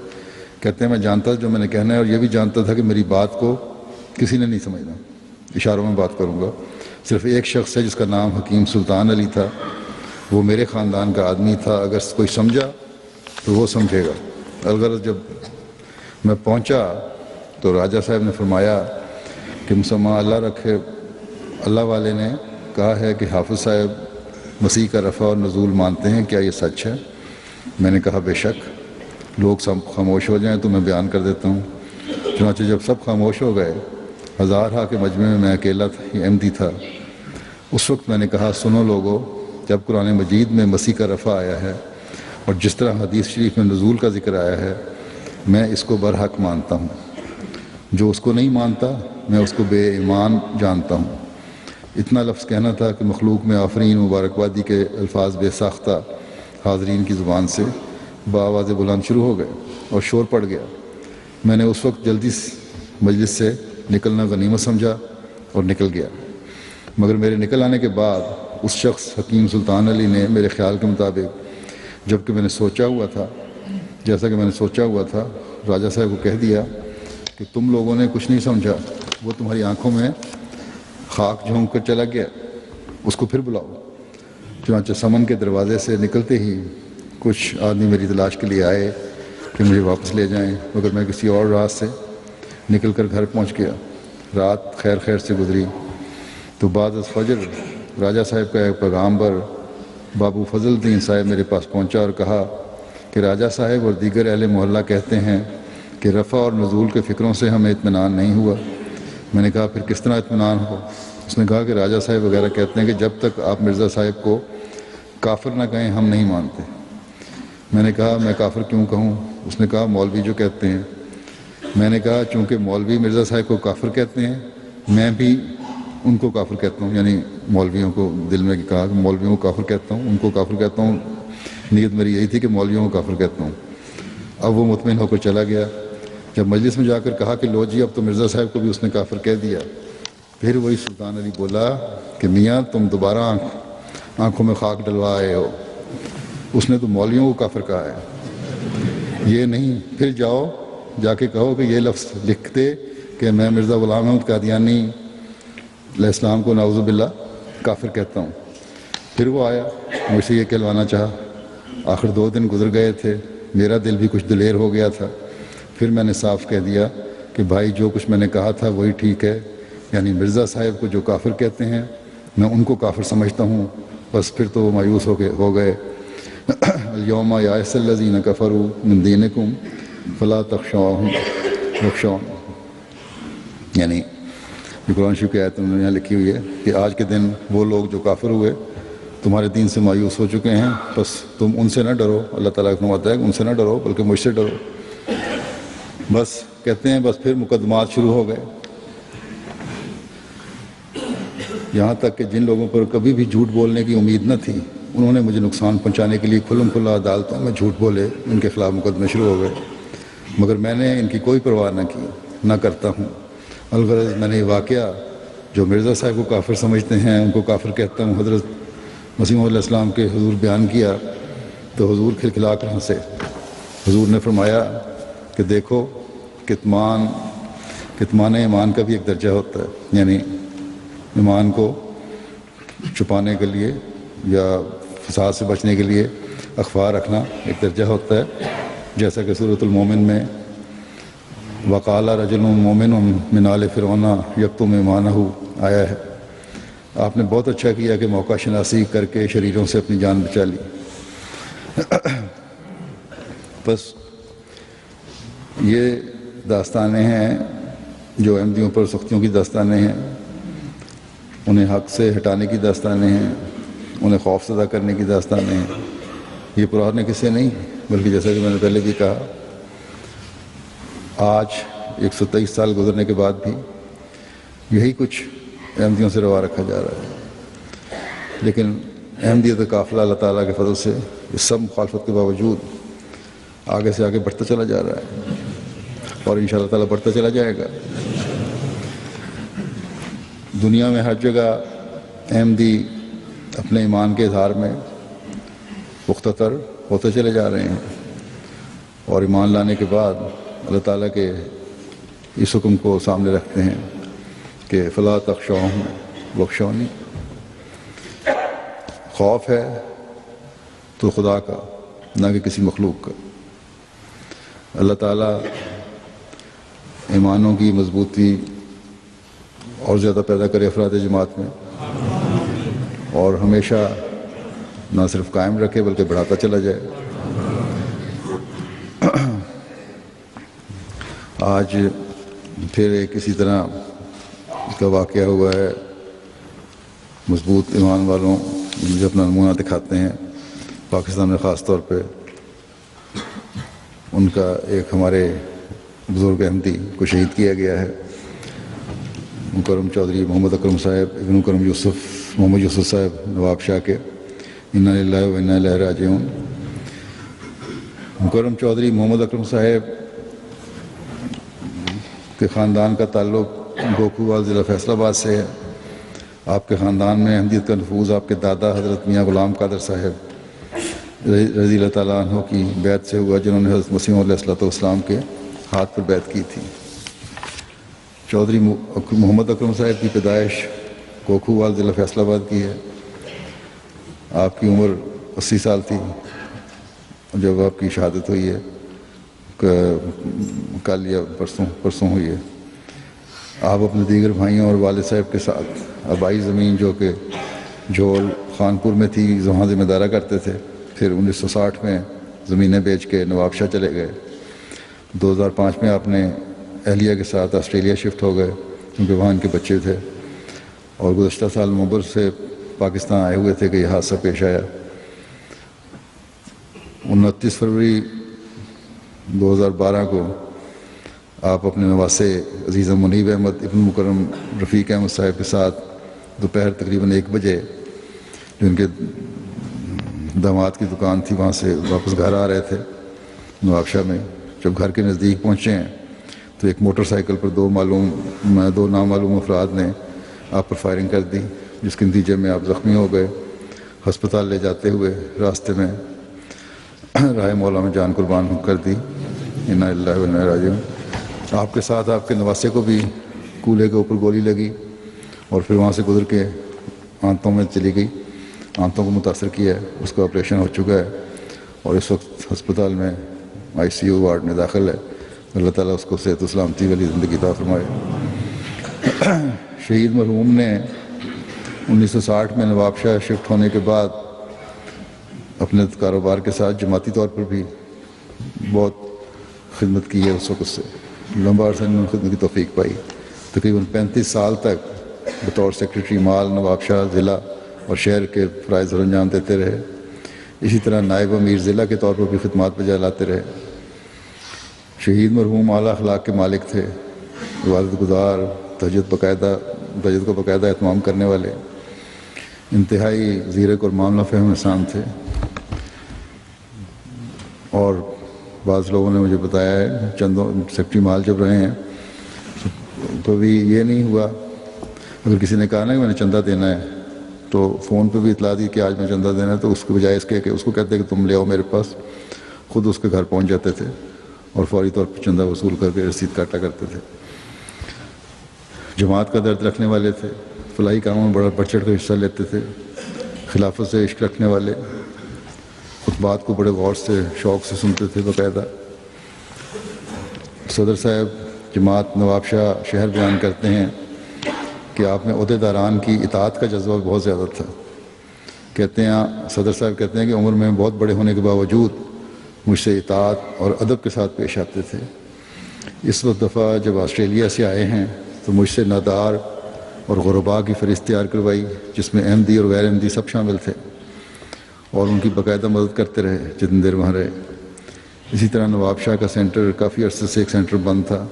کہتے ہیں میں جانتا تھا جو میں نے کہنا ہے، اور یہ بھی جانتا تھا کہ میری بات کو کسی نے نہیں سمجھنا، اشاروں میں بات کروں گا۔ صرف ایک شخص ہے جس کا نام حکیم سلطان علی تھا، وہ میرے خاندان کا آدمی تھا، اگر کوئی سمجھا تو وہ سمجھے گا۔ الغرض جب میں پہنچا تو راجہ صاحب نے فرمایا کہ مسمہ اللہ رکھے، اللہ والے نے کہا ہے کہ حافظ صاحب مسیح کا رفع اور نزول مانتے ہیں، کیا یہ سچ ہے؟ میں نے کہا بے شک۔ لوگ سب خاموش ہو جائیں تو میں بیان کر دیتا ہوں۔ چنانچہ جب سب خاموش ہو گئے، ہزارہ کے مجمع میں اکیلا تھا، یہ احمدی تھا۔ اس وقت میں نے کہا سنو لوگو، جب قرآن مجید میں مسیح کا رفع آیا ہے اور جس طرح حدیث شریف میں نزول کا ذکر آیا ہے، میں اس کو برحق مانتا ہوں۔ جو اس کو نہیں مانتا میں اس کو بے ایمان جانتا ہوں۔ اتنا لفظ کہنا تھا کہ مخلوق میں آفرین مبارکبادی کے الفاظ بے ساختہ حاضرین کی زبان سے بآواز بلند شروع ہو گئے اور شور پڑ گیا۔ میں نے اس وقت جلدی مجلس سے نکلنا غنیمت سمجھا اور نکل گیا، مگر میرے نکل آنے کے بعد اس شخص حکیم سلطان علی نے میرے خیال کے مطابق جبکہ میں نے سوچا ہوا تھا، جیسا کہ میں نے سوچا ہوا تھا، راجہ صاحب کو کہہ دیا کہ تم لوگوں نے کچھ نہیں سمجھا، وہ تمہاری آنکھوں میں خاک جھونک کر چلا گیا، اس کو پھر بلاؤ۔ چنانچہ سمن کے دروازے سے نکلتے ہی کچھ آدمی میری تلاش کے لیے آئے کہ مجھے واپس لے جائیں، مگر میں کسی اور راہ سے نکل کر گھر پہنچ گیا۔ رات خیر خیر سے گزری تو بعد از فجر راجہ صاحب کا ایک پیغامبر بابو فضل الدین صاحب میرے پاس پہنچا اور کہا کہ راجہ صاحب اور دیگر اہل محلہ کہتے ہیں کہ رفع اور نزول کے فکروں سے ہمیں اطمینان نہیں ہوا۔ میں نے کہا پھر کس طرح اطمینان ہو؟ اس نے کہا کہ راجہ صاحب وغیرہ کہتے ہیں کہ جب تک آپ مرزا صاحب کو کافر نہ کہیں ہم نہیں مانتے۔ میں نے کہا میں کافر کیوں کہوں؟ اس نے کہا مولوی جو کہتے ہیں۔ میں نے کہا چونکہ مولوی مرزا صاحب کو کافر کہتے ہیں، میں بھی ان کو کافر کہتا ہوں، یعنی مولویوں کو دل میں کہا کہ مولویوں کو کافر کہتا ہوں، ان کو کافر کہتا ہوں، نیت میری یہی تھی کہ مولویوں کو کافر کہتا ہوں۔ اب وہ مطمئن ہو کر چلا گیا۔ جب مجلس میں جا کر کہا کہ لو جی اب تو مرزا صاحب کو بھی اس نے کافر کہہ دیا، پھر وہی سلطان علی بولا کہ میاں تم دوبارہ آنکھوں میں خاک ڈلوا آئے ہو، اس نے تو مولویوں کو کافر کہا ہے، یہ نہیں۔ پھر جاؤ جا کے کہو کہ یہ لفظ لکھ دے کہ میں مرزا غلام احمد قادیانی علیہ السلام کو نعوذ باللہ کافر کہتا ہوں۔ پھر وہ آیا، مجھ سے یہ کہلوانا چاہا۔ آخر 2 دن گزر گئے تھے، میرا دل بھی کچھ دلیر ہو گیا تھا۔ پھر میں نے صاف کہہ دیا کہ بھائی جو کچھ میں نے کہا تھا وہی ٹھیک ہے، یعنی مرزا صاحب کو جو کافر کہتے ہیں میں ان کو کافر سمجھتا ہوں۔ بس پھر تو وہ مایوس ہو گئے۔ الیوم یائس الذین کفروا من دینکم فلا تخشوہم واخشون، یعنی جو قرآن شریف کی آیت انہوں نے یہاں لکھی ہوئی ہے کہ آج کے دن وہ لوگ جو کافر ہوئے تمہارے دین سے مایوس ہو چکے ہیں، بس تم ان سے نہ ڈرو۔ اللہ تعالیٰ کا فرماتا ہے کہ ان سے نہ ڈرو بلکہ مجھ سے ڈرو۔ بس کہتے ہیں بس پھر مقدمات شروع ہو گئے۔ یہاں تک کہ جن لوگوں پر کبھی بھی جھوٹ بولنے کی امید نہ تھی انہوں نے مجھے نقصان پہنچانے کے لیے کھلم کھلا عدالتوں میں جھوٹ بولے، ان کے خلاف مقدمے شروع ہو گئے، مگر میں نے ان کی کوئی پرواہ نہ کی، نہ کرتا ہوں۔ الغرض میں نے یہ واقعہ جو مرزا صاحب کو کافر سمجھتے ہیں ان کو کافر کہتا ہوں، حضرت مسیح موعود علیہ السلام کے حضور بیان کیا تو حضور کھلکھلا کر ہنسے۔ حضور نے فرمایا کہ دیکھو کتمان ایمان کا بھی ایک درجہ ہوتا ہے، یعنی ایمان کو چھپانے کے لیے یا فساد سے بچنے کے لیے اخفا رکھنا ایک درجہ ہوتا ہے، جیسا کہ سورۃ المومن میں وقال رجل مومن من آل فرعون یکتم ایمانہ آیا ہے۔ آپ نے بہت اچھا کیا کہ موقع شناسی کر کے شریروں سے اپنی جان بچا لی۔ بس یہ داستانیں ہیں جو احمدیوں پر سختیوں کی داستانیں ہیں، انہیں حق سے ہٹانے کی داستانیں ہیں، انہیں خوف زدہ کرنے کی داستانیں ہیں۔ یہ پرانے قصے نہیں، بلکہ جیسا کہ میں نے پہلے بھی کہا، آج 123 سال گزرنے کے بعد بھی یہی کچھ احمدیوں سے روا رکھا جا رہا ہے۔ لیکن احمدیت کا قافلہ اللہ تعالیٰ کے فضل سے اس سب مخالفت کے باوجود آگے سے آگے بڑھتا چلا جا رہا ہے اور انشاءاللہ تعالیٰ بڑھتا چلا جائے گا۔ دنیا میں ہر جگہ احمدی اپنے ایمان کے اظہار میں پختہ تر ہوتے چلے جا رہے ہیں، اور ایمان لانے کے بعد اللہ تعالیٰ کے اس حکم کو سامنے رکھتے ہیں کہ فلا تخشوہم واخشونی۔ خوف ہے تو خدا کا، نہ کہ کسی مخلوق کا۔ اللہ تعالیٰ ایمانوں کی مضبوطی اور زیادہ پیدا کرے افراد جماعت میں، اور ہمیشہ نہ صرف قائم رکھے بلکہ بڑھاتا چلا جائے۔ آج پھر ایک اسی طرح کا واقعہ ہوا ہے، مضبوط ایمان والوں جو اپنا نمونہ دکھاتے ہیں پاکستان میں، خاص طور پہ ان کا ایک ہمارے بزرگ احمدی کو شہید کیا گیا ہے، مکرم چودھری محمد اکرم صاحب ابن مکرم محمد یوسف صاحب نواب شاہ کے، انا للہ و انا الیہ راجعون۔ مکرم چودھری محمد اکرم صاحب کے خاندان کا تعلق گوکھوال ضلع فیصل آباد سے ہے۔ آپ کے خاندان میں احمدیت کا نفوذ آپ کے دادا حضرت میاں غلام قادر صاحب رضی اللہ تعالیٰ عنہ کی بیعت سے ہوا، جنہوں نے حضرت مسیح موعود علیہ السلام کے ہاتھ پر بیعت کی تھی۔ چودھری محمد اکرم صاحب کی پیدائش گوکھوال ضلع فیصل آباد کی ہے۔ آپ کی عمر 80 سال تھی جب آپ کی شہادت ہوئی ہے، کل یا پرسوں ہوئی ہے۔ آپ اپنے دیگر بھائیوں اور والد صاحب کے ساتھ آبائی زمین جو کہ جھول خانپور میں تھی وہاں ذمہ دارہ کرتے تھے، پھر 1960 میں زمینیں بیچ کے نواب شاہ چلے گئے۔ 2005 میں آپ نے اہلیہ کے ساتھ آسٹریلیا شفٹ ہو گئے کیونکہ وہاں ان کے بچے تھے، اور گزشتہ سال نومبر سے پاکستان آئے ہوئے تھے کہ یہ حادثہ پیش آیا۔ 29 فروری 2012 کو آپ اپنے نواسے عزیز منیب احمد ابن مکرم رفیق احمد صاحب کے ساتھ دوپہر تقریباً 1 بجے، جو ان کے داماد کی دکان تھی، وہاں سے واپس گھر آ رہے تھے نواب شاہ میں۔ جب گھر کے نزدیک پہنچے ہیں تو ایک موٹر سائیکل پر دو نامعلوم افراد نے آپ پر فائرنگ کر دی، جس کے نتیجے میں آپ زخمی ہو گئے۔ ہسپتال لے جاتے ہوئے راستے میں راہ مولا میں جان قربان کر دی۔ انا للہ و انا الیہ راجعون۔ آپ کے ساتھ آپ کے نواسے کو بھی کولے کے اوپر گولی لگی اور پھر وہاں سے گزر کے آنتوں میں چلی گئی، آنتوں کو متاثر کیا ہے، اس کا آپریشن ہو چکا ہے اور اس وقت ہسپتال میں ICU وارڈ میں داخل ہے۔ اللہ تعالیٰ اس کو صحت و سلامتی والی زندگی عطا فرمائے۔ شہید مرحوم نے 1960 میں نواب شاہ شفٹ ہونے کے بعد اپنے کاروبار کے ساتھ جماعتی طور پر بھی بہت خدمت کی ہے۔ اس وقت سے لمبا عرصہ انہوں نے خدمت کی توفیق پائی۔ تقریباً 35 سال تک بطور سیکریٹری مال نواب شاہ ضلع اور شہر کے فرائض سر انجام دیتے رہے۔ اسی طرح نائب امیر ضلع کے طور پر بھی خدمات بجا لاتے رہے۔ شہید مرحوم اعلیٰ اخلاق کے مالک تھے، عبادت گزار، تہجد باقاعدہ بجٹ کو باقاعدہ اہتمام کرنے والے انتہائی زیرک اور معاملہ فہم انسان تھے. اور بعض لوگوں نے مجھے بتایا ہے چندوں سیکٹری مال جب رہے ہیں تو کبھی یہ نہیں ہوا اگر کسی نے کہا نا کہ میں نے چندہ دینا ہے تو فون پہ بھی اطلاع دی کہ آج میں چندہ دینا ہے تو اس کے بجائے اس کے کہ اس کو کہتے کہ تم لے آؤ میرے پاس، خود اس کے گھر پہنچ جاتے تھے اور فوری طور پر چندہ وصول کر کے رسید کاٹا کرتے تھے. جماعت کا درد رکھنے والے تھے، فلاحی کاموں میں بڑا بڑھ چڑھ کر حصہ لیتے تھے، خلافت سے عشق رکھنے والے، خطبات کو بڑے غور سے شوق سے سنتے تھے باقاعدہ. صدر صاحب جماعت نواب شاہ شہر بیان کرتے ہیں کہ آپ میں عہدے داران کی اطاعت کا جذبہ بہت زیادہ تھا. کہتے ہیں صدر صاحب کہتے ہیں کہ عمر میں بہت بڑے ہونے کے باوجود مجھ سے اطاعت اور ادب کے ساتھ پیش آتے تھے. اس وقت دفعہ جب آسٹریلیا سے آئے ہیں تو مجھ سے نادار اور غربا کی فہرست تیار کروائی جس میں احمدی اور غیر احمدی سب شامل تھے اور ان کی باقاعدہ مدد کرتے رہے جتنی دیر وہاں رہے. اسی طرح نواب شاہ کا سینٹر کافی عرصے سے ایک سینٹر بند تھا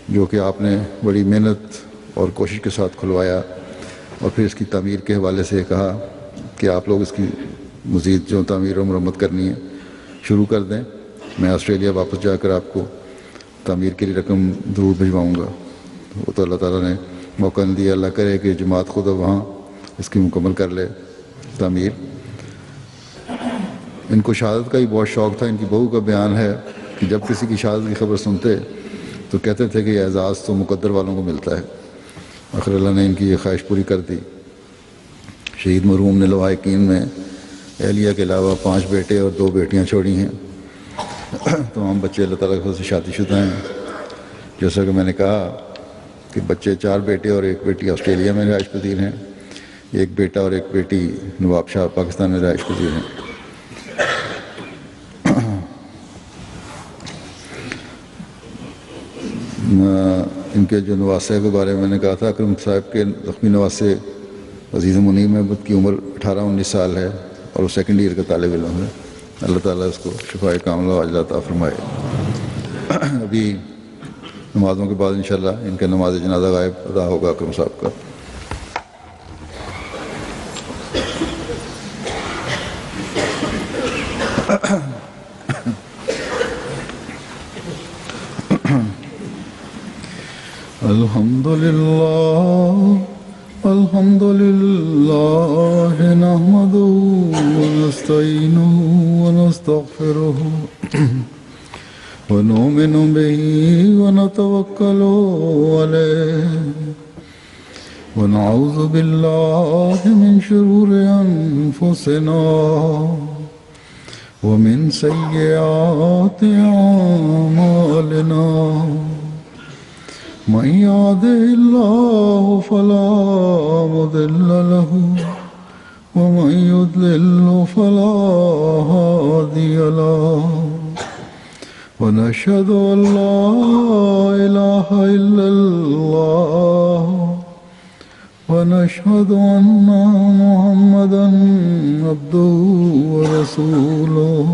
جو کہ آپ نے بڑی محنت اور کوشش کے ساتھ کھلوایا اور پھر اس کی تعمیر کے حوالے سے کہا کہ آپ لوگ اس کی مزید جو تعمیر و مرمت کرنی ہے شروع کر دیں. میں آسٹریلیا واپس جا کر آپ کو تعمیر کے لیے رقم ضرور بھجواؤں گا. وہ تو اللہ تعالیٰ نے موقع نہیں دیا، اللہ کرے کہ جماعت خود وہاں اس کی مکمل کر لے تعمیر. ان کو شہادت کا ہی بہت شوق تھا. ان کی بہو کا بیان ہے کہ جب کسی کی شہادت کی خبر سنتے تو کہتے تھے کہ یہ اعزاز تو مقدر والوں کو ملتا ہے. آخر اللہ نے ان کی یہ خواہش پوری کر دی. شہید مرحوم نے لوہا یقین میں اہلیہ کے علاوہ 5 بیٹے اور 2 بیٹیاں چھوڑی ہیں. تمام بچے اللہ تعالیٰ کے فضل سے شادی شدہ ہیں. جیسا کہ میں نے کہا کہ بچے 4 بیٹے اور 1 بیٹی آسٹریلیا میں رہائش پذیر ہیں، 1 بیٹا اور 1 بیٹی نواب شاہ پاکستان میں رہائش پذیر ہیں. ان کے جو نواسے کے بارے میں نے کہا تھا، اکرم صاحب کے زخمی نواسے عزیز منیم احمد کی عمر 18-19 سال ہے اور وہ 2nd ایئر کا طالب علم ہے. اللہ تعالیٰ اس کو شفائے کاملہ و عاجلہ عطا فرمائے. ابھی نمازوں کے بعد انشاءاللہ ان کا نماز جنازہ غائب ادا ہوگا اکرم صاحب کا. الحمد لله نحمده ونستعينه ونستغفره ونؤمن به ونتوكل عليه ونعوذ بالله من شرور أنفسنا ومن سيئات أعمالنا. من يهده الله فلا مضل له ومن يضلل فلا هادي له. ونشهد أن لا إله إلا الله ونشهد أن محمدا عبده ورسوله.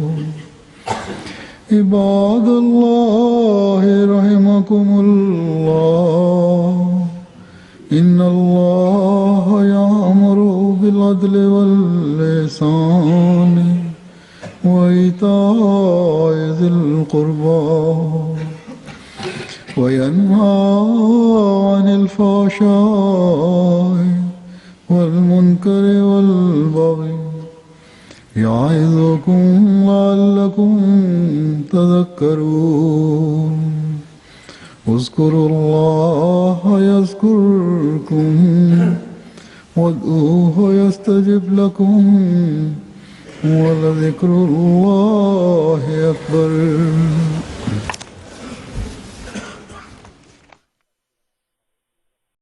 عباد الله رحمكم الله إن الله يأمر بالعدل والإحسان وإيتاء ذي القربى وينهى عن الفحشاء والمنكر والبغي يعظكم لعلكم تذكرون. اذكروا الله يذكركم وادعوه يستجب لكم ولذكر الله أكبر.